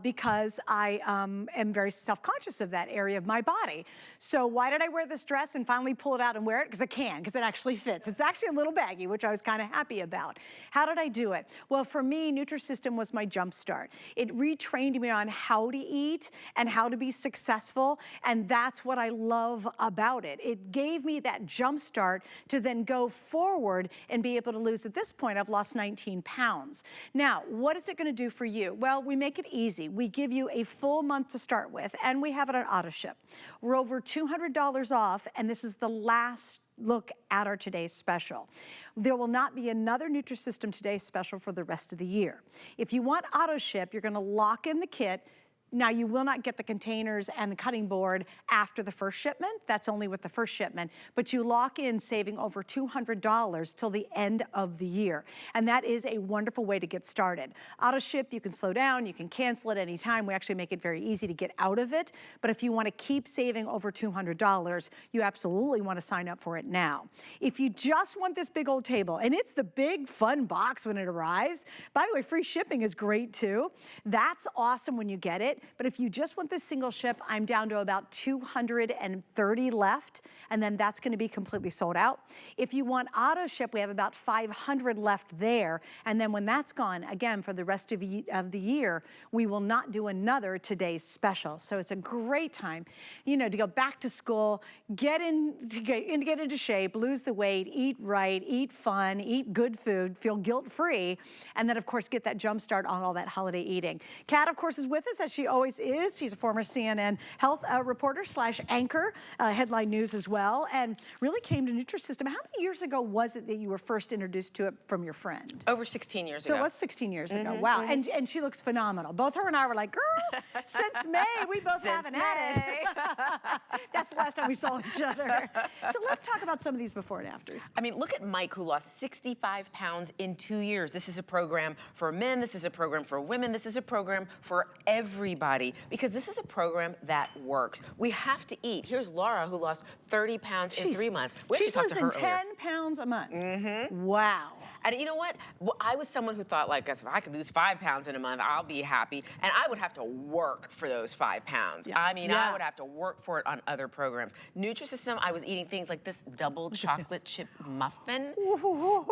because I am very self-conscious of that area of my body. So why did I wear this dress and finally pull it out and wear it? Because I can, because it actually fits. It's actually a little baggy, which I was kind of happy about. How did I do it? Well, for me, Nutrisystem was my jump start. It retrained me on how to eat and how to be successful, and that's what I love about it. It gave me that jump start to then go forward and be able to lose. At this point, I've lost 19 pounds. Now, what is it going to do for you? Well, we make it easy. We give you a full month to start with, and we have it on auto ship. We're over $200 off, and this is the last look at our today's special. There will not be another Nutrisystem Today special for the rest of the year. If you want auto ship, you're going to lock in the kit. Now, you will not get the containers and the cutting board after the first shipment. That's only with the first shipment. But you lock in saving over $200 till the end of the year. And that is a wonderful way to get started. Auto ship, you can slow down, you can cancel it anytime. We actually make it very easy to get out of it. But if you want to keep saving over $200, you absolutely want to sign up for it now. If you just want this big old table, and it's the big fun box when it arrives. By the way, free shipping is great too. That's awesome when you get it. it. But if you just want the single ship, I'm down to about 230 left, and then that's gonna be completely sold out. If you want auto ship, we have about 500 left there. And then when that's gone, again, for the rest of the year, we will not do another today's special. So it's a great time, you know, to go back to school, get into shape, lose the weight, eat right, eat fun, eat good food, feel guilt-free, and then of course get that jump start on all that holiday eating. Kat, of course, is with us as she always is. She's a former CNN health reporter / anchor, headline news as well, and really came to Nutrisystem. How many years ago was it that you were first introduced to it from your friend? Over 16 years ago. So it was 16 years ago. Wow. And she looks phenomenal. Both her and I were like, girl, since May, we both haven't had it. That's the last time we saw each other. So let's talk about some of these before and afters. I mean, look at Mike, who lost 65 pounds in 2 years. This is a program for men. This is a program for women. This is a program for everybody, because this is a program that works. We have to eat. Here's Laura, who lost 30 pounds in 3 months. She's losing 10 pounds a month. Wow. And you know what? Well, I was someone who thought, like, if I could lose 5 pounds in a month, I'll be happy. And I would have to work for those 5 pounds. Yeah. I mean, I would have to work for it on other programs. Nutrisystem, I was eating things like this double chocolate chip muffin.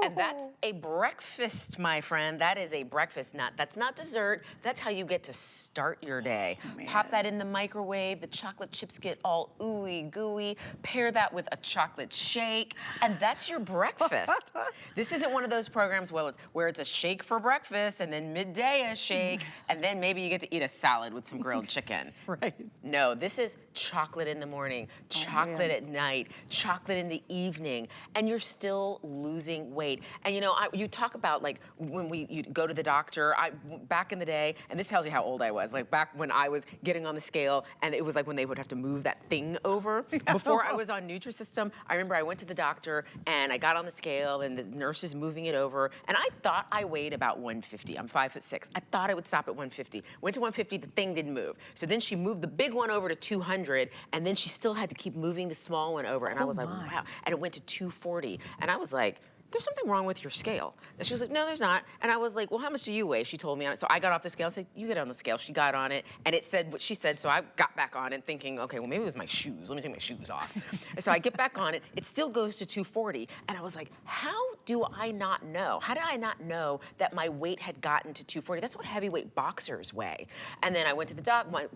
And that's a breakfast, my friend. That is a breakfast nut. That's not dessert. That's how you get to start your day. Pop that in the microwave. The chocolate chips get all ooey gooey. Pair that with a chocolate shake. And that's your breakfast. This isn't one of those programs where it's a shake for breakfast and then midday a shake and then maybe you get to eat a salad with some grilled chicken. Right. No, this is chocolate in the morning, chocolate at night, chocolate in the evening, and you're still losing weight. And you know, you talk about like when you go to the doctor, back in the day, and this tells you how old I was, like back when I was getting on the scale and it was like when they would have to move that thing over. Before I was on Nutrisystem, I remember I went to the doctor and I got on the scale and the nurse is moving it over, and I thought I weighed about 150. I'm 5'6". I thought I would stop at 150. Went to 150, the thing didn't move. So then she moved the big one over to 200, and then she still had to keep moving the small one over, and I was like, wow. And it went to 240, and I was like, there's something wrong with your scale. And she was like, no, there's not. And I was like, well, how much do you weigh? She told me on it. So I got off the scale. I said, you get on the scale. She got on it, and it said what she said. So I got back on it thinking, okay, well, maybe it was my shoes. Let me take my shoes off. And so I get back on it. It still goes to 240. And I was like, how do I not know? How did I not know that my weight had gotten to 240? That's what heavyweight boxers weigh. And then I went to the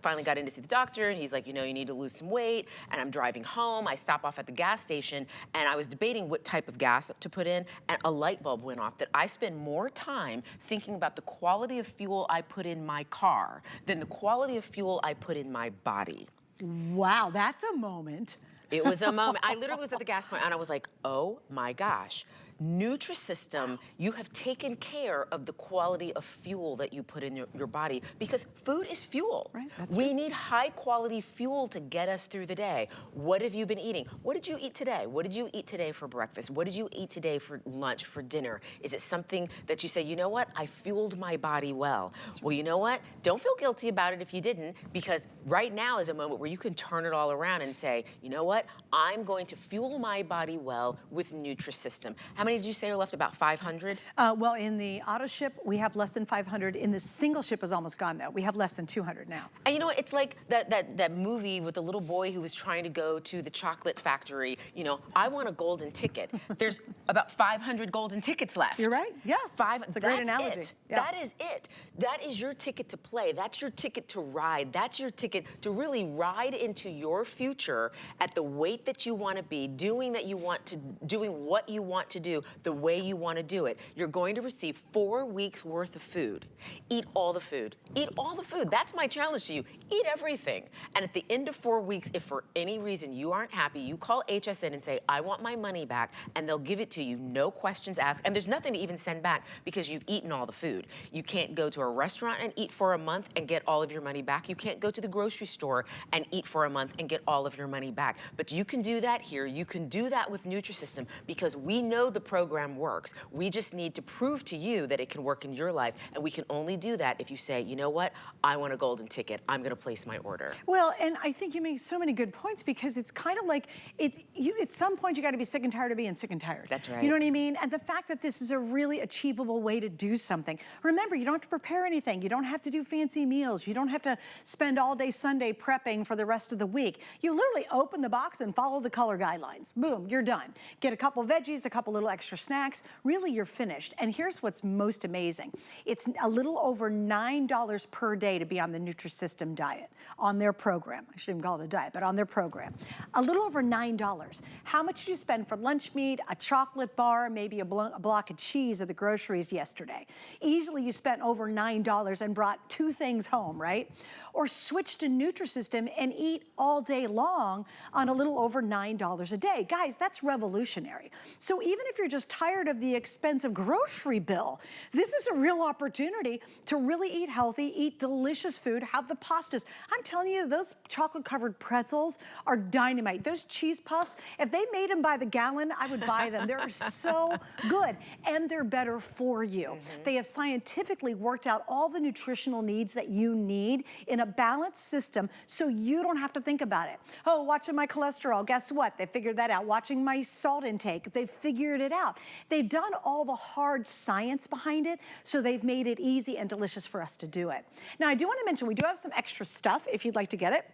finally got in to see the doctor, and he's like, you know, you need to lose some weight. And I'm driving home. I stop off at the gas station, and I was debating what type of gas to put in, and a light bulb went off that I spend more time thinking about the quality of fuel I put in my car than the quality of fuel I put in my body. Wow, that's a moment. It was a moment. I literally was at the gas point and I was like, oh my gosh. Nutrisystem, you have taken care of the quality of fuel that you put in your body, because food is fuel. Right, that's we true. need high quality fuel to get us through the day. What have you been eating? What did you eat today? What did you eat today for breakfast? What did you eat today for lunch, for dinner? Is it something that you say, you know what, I fueled my body well? Well, you know what? Don't feel guilty about it if you didn't, because right now is a moment where you can turn it all around and say, you know what, I'm going to fuel my body well with Nutrisystem. How many did you say are left? About 500? Well, in the auto ship, we have less than 500. In the single ship is almost gone, though. We have less than 200 now. And you know what? It's like that movie with the little boy who was trying to go to the chocolate factory. You know, I want a golden ticket. There's about 500 golden tickets left. You're right. Yeah. It's a great analogy. It. Yeah. That is it. That is your ticket to play. That's your ticket to ride. That's your ticket to really ride into your future at the weight that you want to be, doing what you want to do, the way you want to do it. You're going to receive 4 weeks worth of food. Eat all the food. Eat all the food. That's my challenge to you. Eat everything. And at the end of 4 weeks, if for any reason you aren't happy, you call HSN and say, I want my money back, and they'll give it to you, no questions asked. And there's nothing to even send back because you've eaten all the food. You can't go to a restaurant and eat for a month and get all of your money back. You can't go to the grocery store and eat for a month and get all of your money back. But you can do that here. You can do that with Nutrisystem, because we know the program works. We just need to prove to you that it can work in your life, and we can only do that if you say, you know what, I want a golden ticket. I'm going to place my order. Well, and I think you make so many good points, because it's kind of like, at some point you got to be sick and tired of being sick and tired. That's right. You know what I mean? And the fact that this is a really achievable way to do something. Remember, you don't have to prepare anything. You don't have to do fancy meals. You don't have to spend all day Sunday prepping for the rest of the week. You literally open the box and follow the color guidelines. Boom, you're done. Get a couple veggies, a couple little extra snacks. Really, you're finished. And here's what's most amazing. It's a little over $9 per day to be on the Nutrisystem diet, on their program. I shouldn't even call it a diet, but on their program. A little over $9. How much did you spend for lunch meat, a chocolate bar, maybe a block of cheese at the groceries yesterday? Easily you spent over $9 and brought 2 things home, right? Or switch to Nutrisystem and eat all day long on a little over $9 a day. Guys, that's revolutionary. So even if you're just tired of the expensive grocery bill, this is a real opportunity to really eat healthy, eat delicious food, have the pastas. I'm telling you, those chocolate-covered pretzels are dynamite. Those cheese puffs, if they made them by the gallon, I would buy them. They're so good, and they're better for you. They have scientifically worked out all the nutritional needs that you need in a balanced system, so you don't have to think about it. Oh, watching my cholesterol, guess what? They figured that out. Watching my salt intake, they figured it out. They've done all the hard science behind it, so they've made it easy and delicious for us to do it. Now, I do want to mention, we do have some extra stuff if you'd like to get it.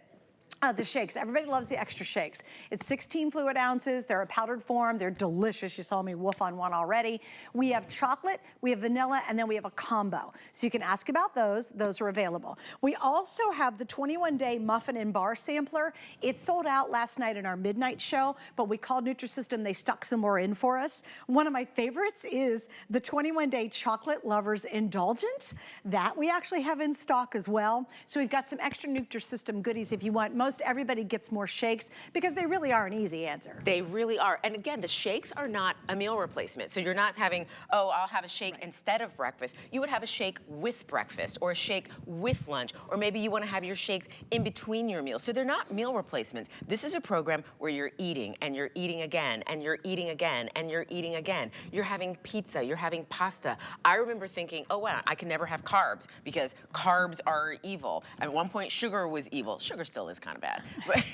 The shakes, everybody loves the extra shakes. It's 16 fluid ounces, they're a powdered form, they're delicious. You saw me woof on one already. We have chocolate, we have vanilla, and then we have a combo. So you can ask about those are available. We also have the 21-day muffin and bar sampler. It sold out last night in our midnight show, but we called Nutrisystem, they stuck some more in for us. One of my favorites is the 21-day chocolate lovers indulgent. That we actually have in stock as well. So we've got some extra Nutrisystem goodies if you want. Most everybody gets more shakes because they really are an easy answer. They really are. And again, the shakes are not a meal replacement. So you're not having, oh, I'll have a shake instead of breakfast. You would have a shake with breakfast or a shake with lunch, or maybe you want to have your shakes in between your meals. So they're not meal replacements. This is a program where you're eating and you're eating again and you're eating again and you're eating again. You're having pizza, you're having pasta. I remember thinking, oh wow, I can never have carbs because carbs are evil. At one point, sugar was evil. Sugar still is kind of bad. But,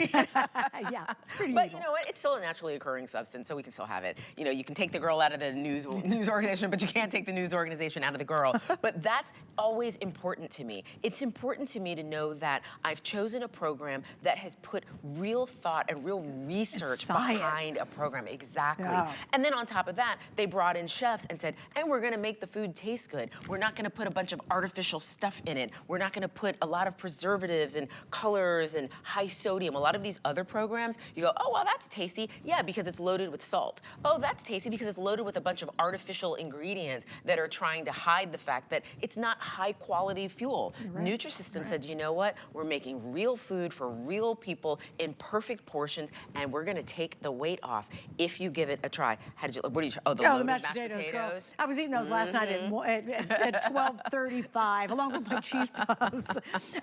yeah, it's pretty but evil. you know what? It's still a naturally occurring substance, so we can still have it. You know, you can take the girl out of the news organization, but you can't take the news organization out of the girl. But that's always important to me. It's important to me to know that I've chosen a program that has put real thought and real research behind a program. Exactly. Yeah. And then on top of that, they brought in chefs and said, and we're going to make the food taste good. We're not going to put a bunch of artificial stuff in it. We're not going to put a lot of preservatives and colors and high sodium. A lot of these other programs, you go, oh, well, that's tasty. Yeah, because it's loaded with salt. Oh, that's tasty because it's loaded with a bunch of artificial ingredients that are trying to hide the fact that it's not high quality fuel. Right. Nutrisystem said, you know what? We're making real food for real people in perfect portions, and we're going to take the weight off if you give it a try. How did you, what do you, oh, the loaded mashed potatoes. Girl. I was eating those last night at 12:35, along with my cheese puffs.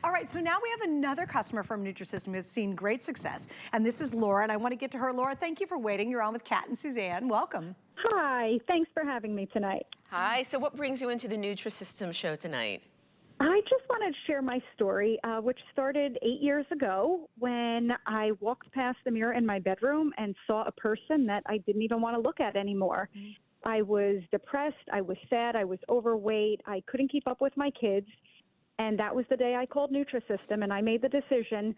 All right, so now we have another customer from Nutrisystem who's seen great success, and this is Laura, and I want to get to her. Laura, thank you for waiting. You're on with Kat and Suzanne. Welcome. Hi, thanks for having me tonight. Hi, so what brings you into the Nutrisystem show tonight? I just wanted to share my story, which started 8 years ago when I walked past the mirror in my bedroom and saw a person that I didn't even want to look at anymore. I was depressed, I was sad, I was overweight, I couldn't keep up with my kids, and that was the day I called Nutrisystem, and I made the decision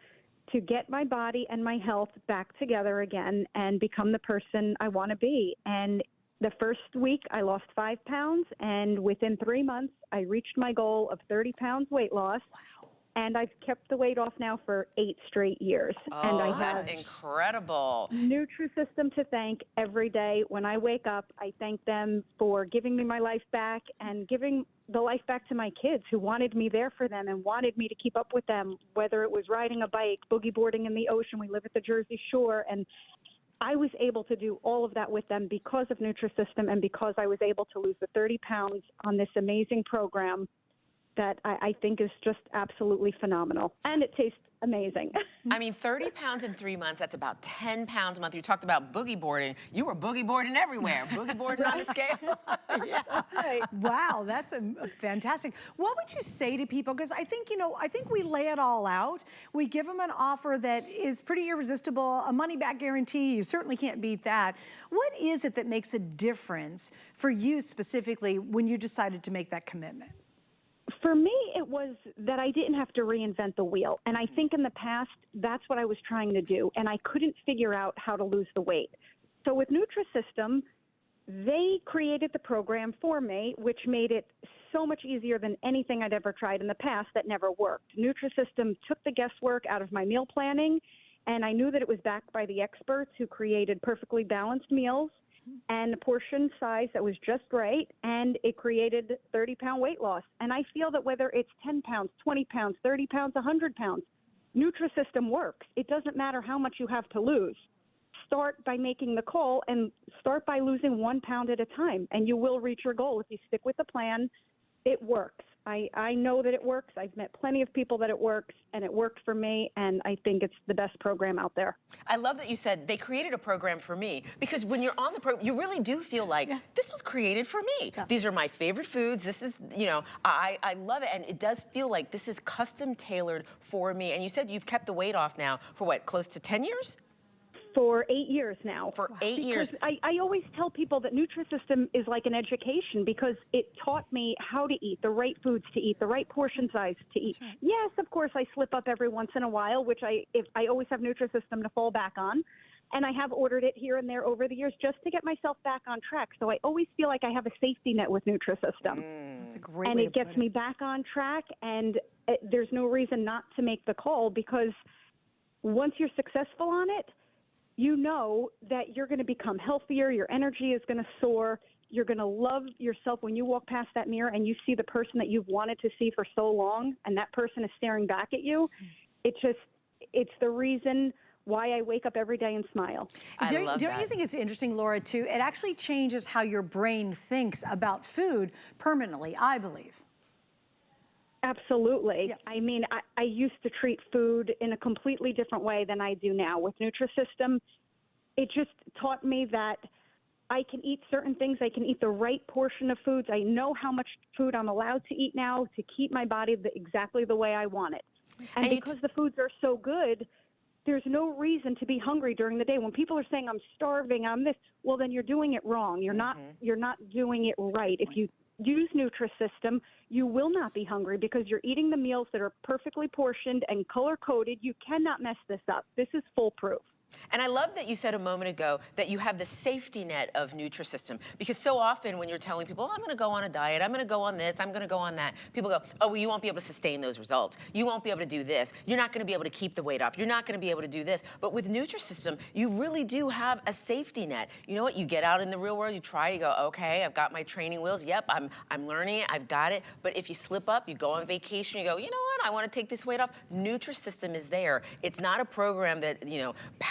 to get my body and my health back together again and become the person I want to be. And the first week, I lost 5 pounds, and within 3 months, I reached my goal of 30 pounds weight loss. Wow. And I've kept the weight off now for 8 straight years. Oh, and I have that's incredible. Nutrisystem to thank every day. When I wake up, I thank them for giving me my life back and giving the life back to my kids who wanted me there for them and wanted me to keep up with them, whether it was riding a bike, boogie boarding in the ocean. We live at the Jersey Shore, and I was able to do all of that with them because of Nutrisystem and because I was able to lose the 30 pounds on this amazing program that I think is just absolutely phenomenal. And it tastes amazing. I mean, 30 pounds in 3 months, that's about 10 pounds a month. You talked about boogie boarding. You were boogie boarding everywhere. Boogie boarding on the scale. Yeah. Wow, that's fantastic. What would you say to people? Because I think, I think we lay it all out. We give them an offer that is pretty irresistible, a money-back guarantee. You certainly can't beat that. What is it that makes a difference for you specifically when you decided to make that commitment? For me, it was that I didn't have to reinvent the wheel. And I think in the past, that's what I was trying to do. And I couldn't figure out how to lose the weight. So with Nutrisystem, they created the program for me, which made it so much easier than anything I'd ever tried in the past that never worked. Nutrisystem took the guesswork out of my meal planning, and I knew that it was backed by the experts who created perfectly balanced meals and a portion size that was just right, and it created 30-pound weight loss. And I feel that whether it's 10 pounds, 20 pounds, 30 pounds, 100 pounds, Nutrisystem works. It doesn't matter how much you have to lose. Start by making the call and start by losing 1 pound at a time, and you will reach your goal. If you stick with the plan, it works. I know that it works. I've met plenty of people that it works, and it worked for me, and I think it's the best program out there. I love that you said they created a program for me, because when you're on the program, you really do feel like this was created for me. Yeah. These are my favorite foods. This is, I love it, and it does feel like this is custom tailored for me. And you said you've kept the weight off now for what, close to 10 years? For 8 years now. For 8 years. I always tell people that Nutrisystem is like an education because it taught me how to eat, the right foods to eat, the right portion size to eat. Right. Yes, of course, I slip up every once in a while, which I always have Nutrisystem to fall back on. And I have ordered it here and there over the years just to get myself back on track. So I always feel like I have a safety net with Nutrisystem. That's a great and way it gets me back on track, and there's no reason not to make the call, because once you're successful on it, you know that you're going to become healthier, your energy is going to soar, you're going to love yourself when you walk past that mirror and you see the person that you've wanted to see for so long, and that person is staring back at you. It's the reason why I wake up every day and smile. Don't you think it's interesting, Laura, too? It actually changes how your brain thinks about food permanently, I believe. Absolutely. Yeah. I mean, I used to treat food in a completely different way than I do now. With Nutrisystem, it just taught me that I can eat certain things. I can eat the right portion of foods. I know how much food I'm allowed to eat now to keep my body exactly the way I want it. And because the foods are so good, there's no reason to be hungry during the day. When people are saying, I'm starving, I'm this, well, then you're doing it wrong. You're not doing it right. If you use Nutrisystem, you will not be hungry because you're eating the meals that are perfectly portioned and color-coded. You cannot mess this up. This is foolproof. And I love that you said a moment ago that you have the safety net of Nutrisystem, because so often when you're telling people, oh, I'm going to go on a diet, I'm going to go on this, I'm going to go on that, people go, oh, well, you won't be able to sustain those results. You won't be able to do this. You're not going to be able to keep the weight off. You're not going to be able to do this. But with Nutrisystem, you really do have a safety net. You know what? You get out in the real world, you try, you go, okay, I've got my training wheels. Yep, I'm learning it. I've got it. But if you slip up, you go on vacation, you go, you know what? I want to take this weight off. Nutrisystem is there. It's not a program that,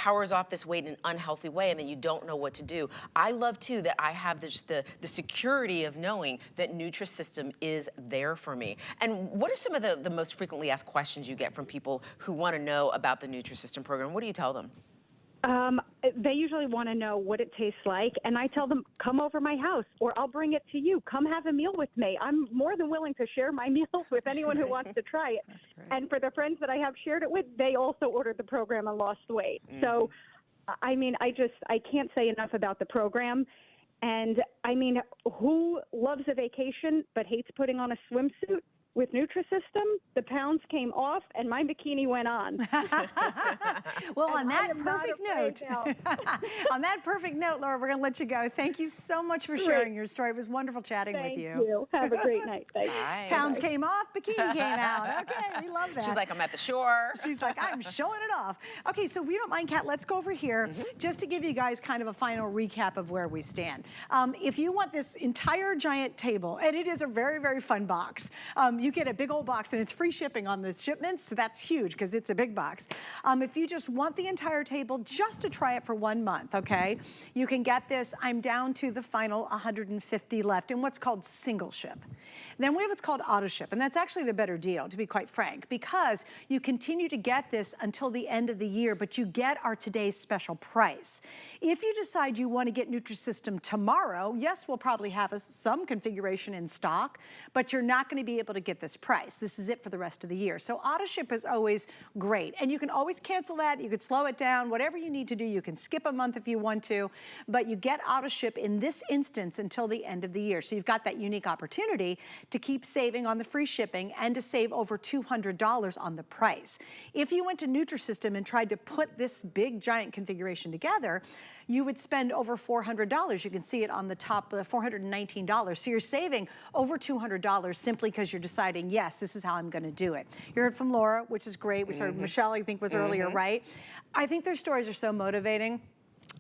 powers off this weight in an unhealthy way and then you don't know what to do. I love too that I have the security of knowing that Nutrisystem is there for me. And what are some of the most frequently asked questions you get from people who want to know about the Nutrisystem program? What do you tell them? They usually want to know what it tastes like, and I tell them, come over my house, or I'll bring it to you. Come have a meal with me. I'm more than willing to share my meals with anyone who wants to try it. And for the friends that I have shared it with, they also ordered the program and lost weight. So, I mean, I can't say enough about the program. And, I mean, who loves a vacation but hates putting on a swimsuit? With Nutrisystem, the pounds came off and my bikini went on. Well, on that perfect note, on that perfect note, Laura, we're going to let you go. Thank you so much for sharing your story. It was wonderful chatting with you. Thank you. Have a great night. Thanks. Bye. Pounds came off, bikini came out. Okay, we love that. She's like, I'm at the shore. She's like, I'm showing it off. Okay, so if you don't mind, Kat, let's go over here just to give you guys kind of a final recap of where we stand. If you want this entire giant table, and it is a very, very fun box, you you get a big old box and it's free shipping on the shipments, so that's huge because it's a big box. If you just want the entire table just to try it for 1 month, okay, you can get this. I'm down to the final 150 left in what's called single ship. Then we have what's called auto ship, and that's actually the better deal, to be quite frank, because you continue to get this until the end of the year, but you get our today's special price. If you decide you want to get Nutrisystem tomorrow, yes, we'll probably have some configuration in stock, but you're not going to be able to get this price. This is it for the rest of the year. So auto ship is always great, and you can always cancel that. You could slow it down, whatever you need to do. You can skip a month if you want to, but you get auto ship in this instance until the end of the year. So you've got that unique opportunity to keep saving on the free shipping and to save over $200 on the price. If you went to Nutrisystem and tried to put this big giant configuration together, you would spend over $400. You can see it on the top, $419. So you're saving over $200 simply because you're deciding, yes, this is how I'm going to do it. You heard from Laura, which is great. We heard Michelle, I think, was earlier, right? I think their stories are so motivating.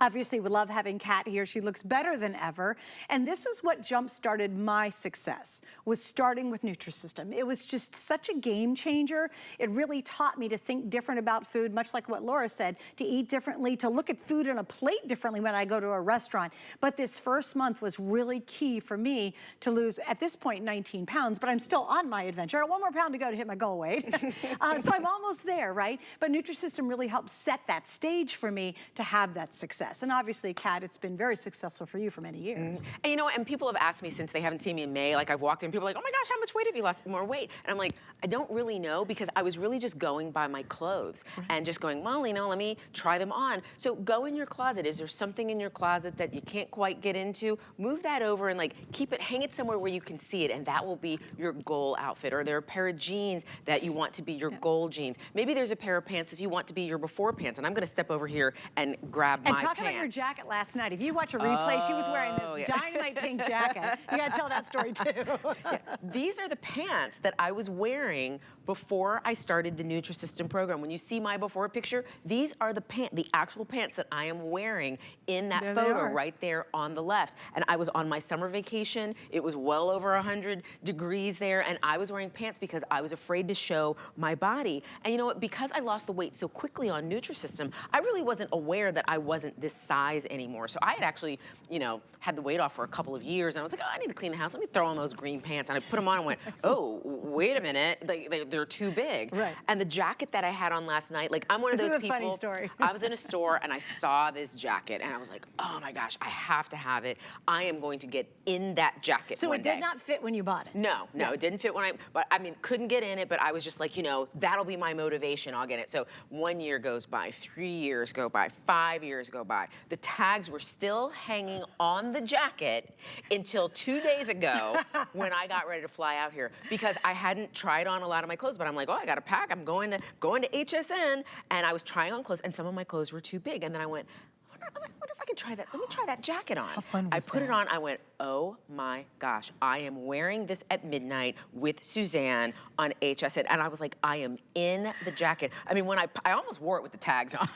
Obviously, we love having Kat here. She looks better than ever. And this is what jump-started my success, was starting with Nutrisystem. It was just such a game changer. It really taught me to think different about food, much like what Laura said, to eat differently, to look at food on a plate differently when I go to a restaurant. But this first month was really key for me to lose, at this point, 19 pounds, but I'm still on my adventure. I got 1 more pound to go to hit my goal weight. So I'm almost there, right? But Nutrisystem really helped set that stage for me to have that success. And obviously, Kat, it's been very successful for you for many years. And you know what, and people have asked me since they haven't seen me in May, like I've walked in, people are like, oh my gosh, how much weight have you lost? More weight. And I'm like, I don't really know, because I was really just going by my clothes and just going, well, you know, let me try them on. So go in your closet. Is there something in your closet that you can't quite get into? Move that over and like keep it, hang it somewhere where you can see it, and that will be your goal outfit. Or there are a pair of jeans that you want to be your goal jeans. Maybe there's a pair of pants that you want to be your before pants, and I'm gonna step over here and grab my pants. About your jacket last night. If you watch a replay, she was wearing this dynamite pink jacket. You gotta tell that story too. These are the pants that I was wearing before I started the Nutrisystem program. When you see my before picture, these are the actual pants that I am wearing in that photo right there on the left. And I was on my summer vacation. It was well over 100 degrees there, and I was wearing pants because I was afraid to show my body. And you know what? Because I lost the weight so quickly on Nutrisystem, I really wasn't aware that I wasn't this size anymore. So I had actually, you know, had the weight off for a couple of years, and I was like, oh, I need to clean the house. Let me throw on those green pants. And I put them on and went, oh, wait a minute, they're too big. Right. And the jacket that I had on last night, like I'm one of those people. This is a funny story. I was in a store and I saw this jacket and I was like, oh my gosh, I have to have it. I am going to get in that jacket So one it day. did not fit when you bought it? No, it didn't fit but I mean, couldn't get in it, but I was just like, you know, that'll be my motivation, I'll get it. So 1 year goes by, 3 years go by, 5 years go by. The tags were still hanging on the jacket until 2 days ago when I got ready to fly out here, because I hadn't tried on a lot of my clothes, but I'm like, oh, I got to pack. I'm going to HSN, and I was trying on clothes, and some of my clothes were too big, and then I went, I wonder if I can try that. Let me try that jacket on. How fun was I put it on. I went, oh my gosh, I am wearing this at midnight with Suzanne on HSN. And I was like, I am in the jacket. I mean, when I almost wore it with the tags on.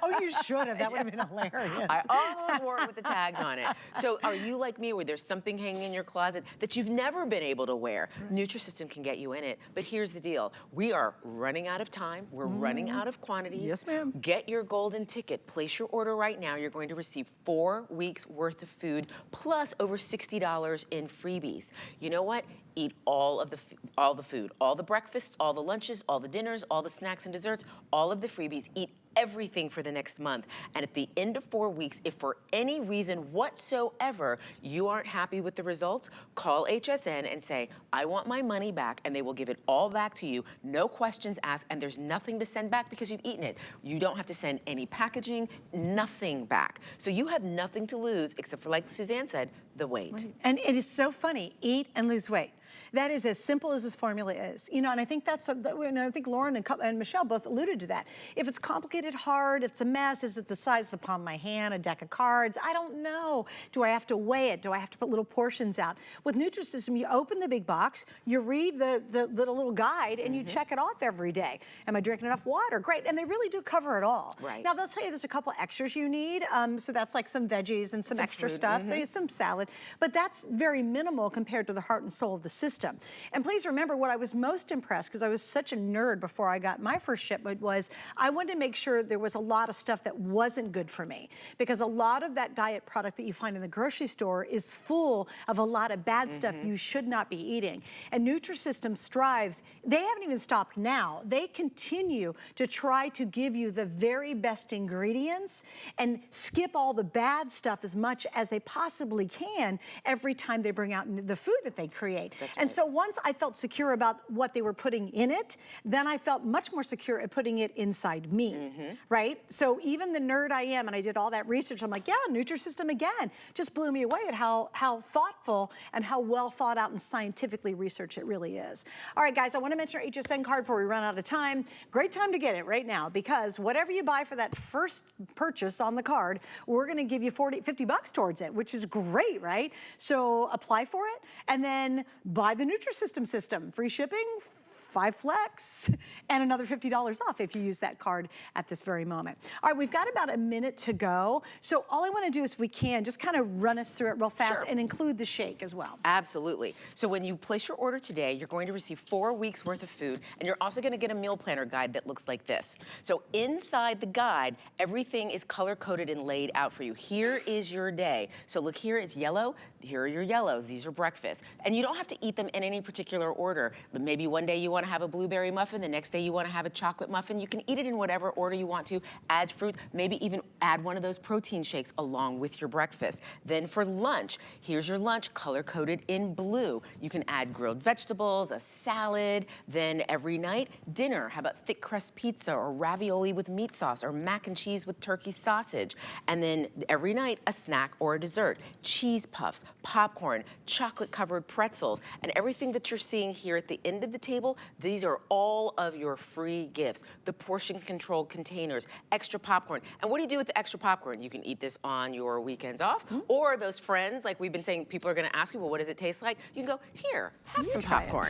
Oh, you should have. That would have been hilarious. I almost wore it with the tags on it. So are you like me, where there's something hanging in your closet that you've never been able to wear? Nutrisystem can get you in it. But here's the deal. We are running out of time. We're running out of quantities. Yes, ma'am. Get your golden ticket. Place your order right now. You're going to receive 4 weeks worth of food, plus over $60 in freebies. You know what? Eat all the food, all the breakfasts, all the lunches, all the dinners, all the snacks and desserts, all of the freebies. Eat everything for the next month. And at the end of 4 weeks, if for any reason whatsoever you aren't happy with the results, call HSN and say, I want my money back, and they will give it all back to you. No questions asked, and there's nothing to send back because you've eaten it. You don't have to send any packaging, nothing back. So you have nothing to lose except for, like Suzanne said, the weight. And it is so funny, eat and lose weight. That is as simple as this formula is. You know, and I think that's, I think Lauren and Michelle both alluded to that. If it's complicated, hard, it's a mess, is it the size of the palm of my hand, a deck of cards? I don't know. Do I have to weigh it? Do I have to put little portions out? With Nutrisystem, you open the big box, you read the little guide, and you check it off every day. Am I drinking enough water? Great, and they really do cover it all. Right. Now, they'll tell you there's a couple extras you need, so that's like some veggies and some extra stuff, some salad, but that's very minimal compared to the heart and soul of the Nutrisystem. And please remember, what I was most impressed, because I was such a nerd before I got my first shipment, was I wanted to make sure there was a lot of stuff that wasn't good for me, because a lot of that diet product that you find in the grocery store is full of a lot of bad stuff you should not be eating. And Nutrisystem strives, they haven't even stopped now. They continue to try to give you the very best ingredients and skip all the bad stuff as much as they possibly can every time they bring out the food that they create. And so once I felt secure about what they were putting in it, then I felt much more secure at putting it inside me, right? So even the nerd I am, and I did all that research, I'm like, yeah, Nutrisystem again, just blew me away at how thoughtful and how well thought out and scientifically researched it really is. All right, guys, I want to mention our HSN card before we run out of time. Great time to get it right now, because whatever you buy for that first purchase on the card, we're going to give you 50 bucks towards it, which is great, right? So apply for it and then buy the Nutrisystem system. Free shipping, 5 flex, and another $50 off if you use that card at this very moment. All right, we've got about a minute to go. So all I want to do is, if we can, just kind of run us through it real fast and include the shake as well. Absolutely. So when you place your order today, you're going to receive 4 weeks worth of food, and you're also going to get a meal planner guide that looks like this. So inside the guide, everything is color-coded and laid out for you. Here is your day. So look here, it's yellow. Here are your yellows. These are breakfast. And you don't have to eat them in any particular order. Maybe one day you want to have a blueberry muffin, the next day you want to have a chocolate muffin. You can eat it in whatever order you want to. Add fruits, maybe even add one of those protein shakes along with your breakfast. Then for lunch, here's your lunch color-coded in blue. You can add grilled vegetables, a salad. Then every night, dinner. How about thick crust pizza or ravioli with meat sauce or mac and cheese with turkey sausage? And then every night, a snack or a dessert. Cheese puffs, popcorn, chocolate-covered pretzels, and everything that you're seeing here at the end of the table, these are all of your free gifts. The portion-controlled containers, extra popcorn. And what do you do with the extra popcorn? You can eat this on your weekends off, or those friends, like we've been saying, people are gonna ask you, well, what does it taste like? You can go, here, have some popcorn.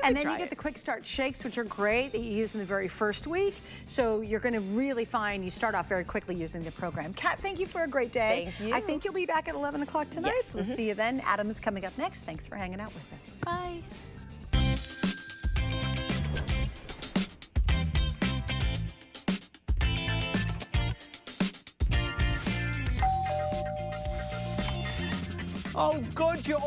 And then you get the quick start shakes, which are great, that you use in the very first week. So you're gonna really find you start off very quickly using the program. Kat, thank you for a great day. Thank you. I think you'll be back at 11 o'clock tonight, so we'll see you then. Adam is coming up next. Thanks for hanging out with us. Bye. Oh, good, you're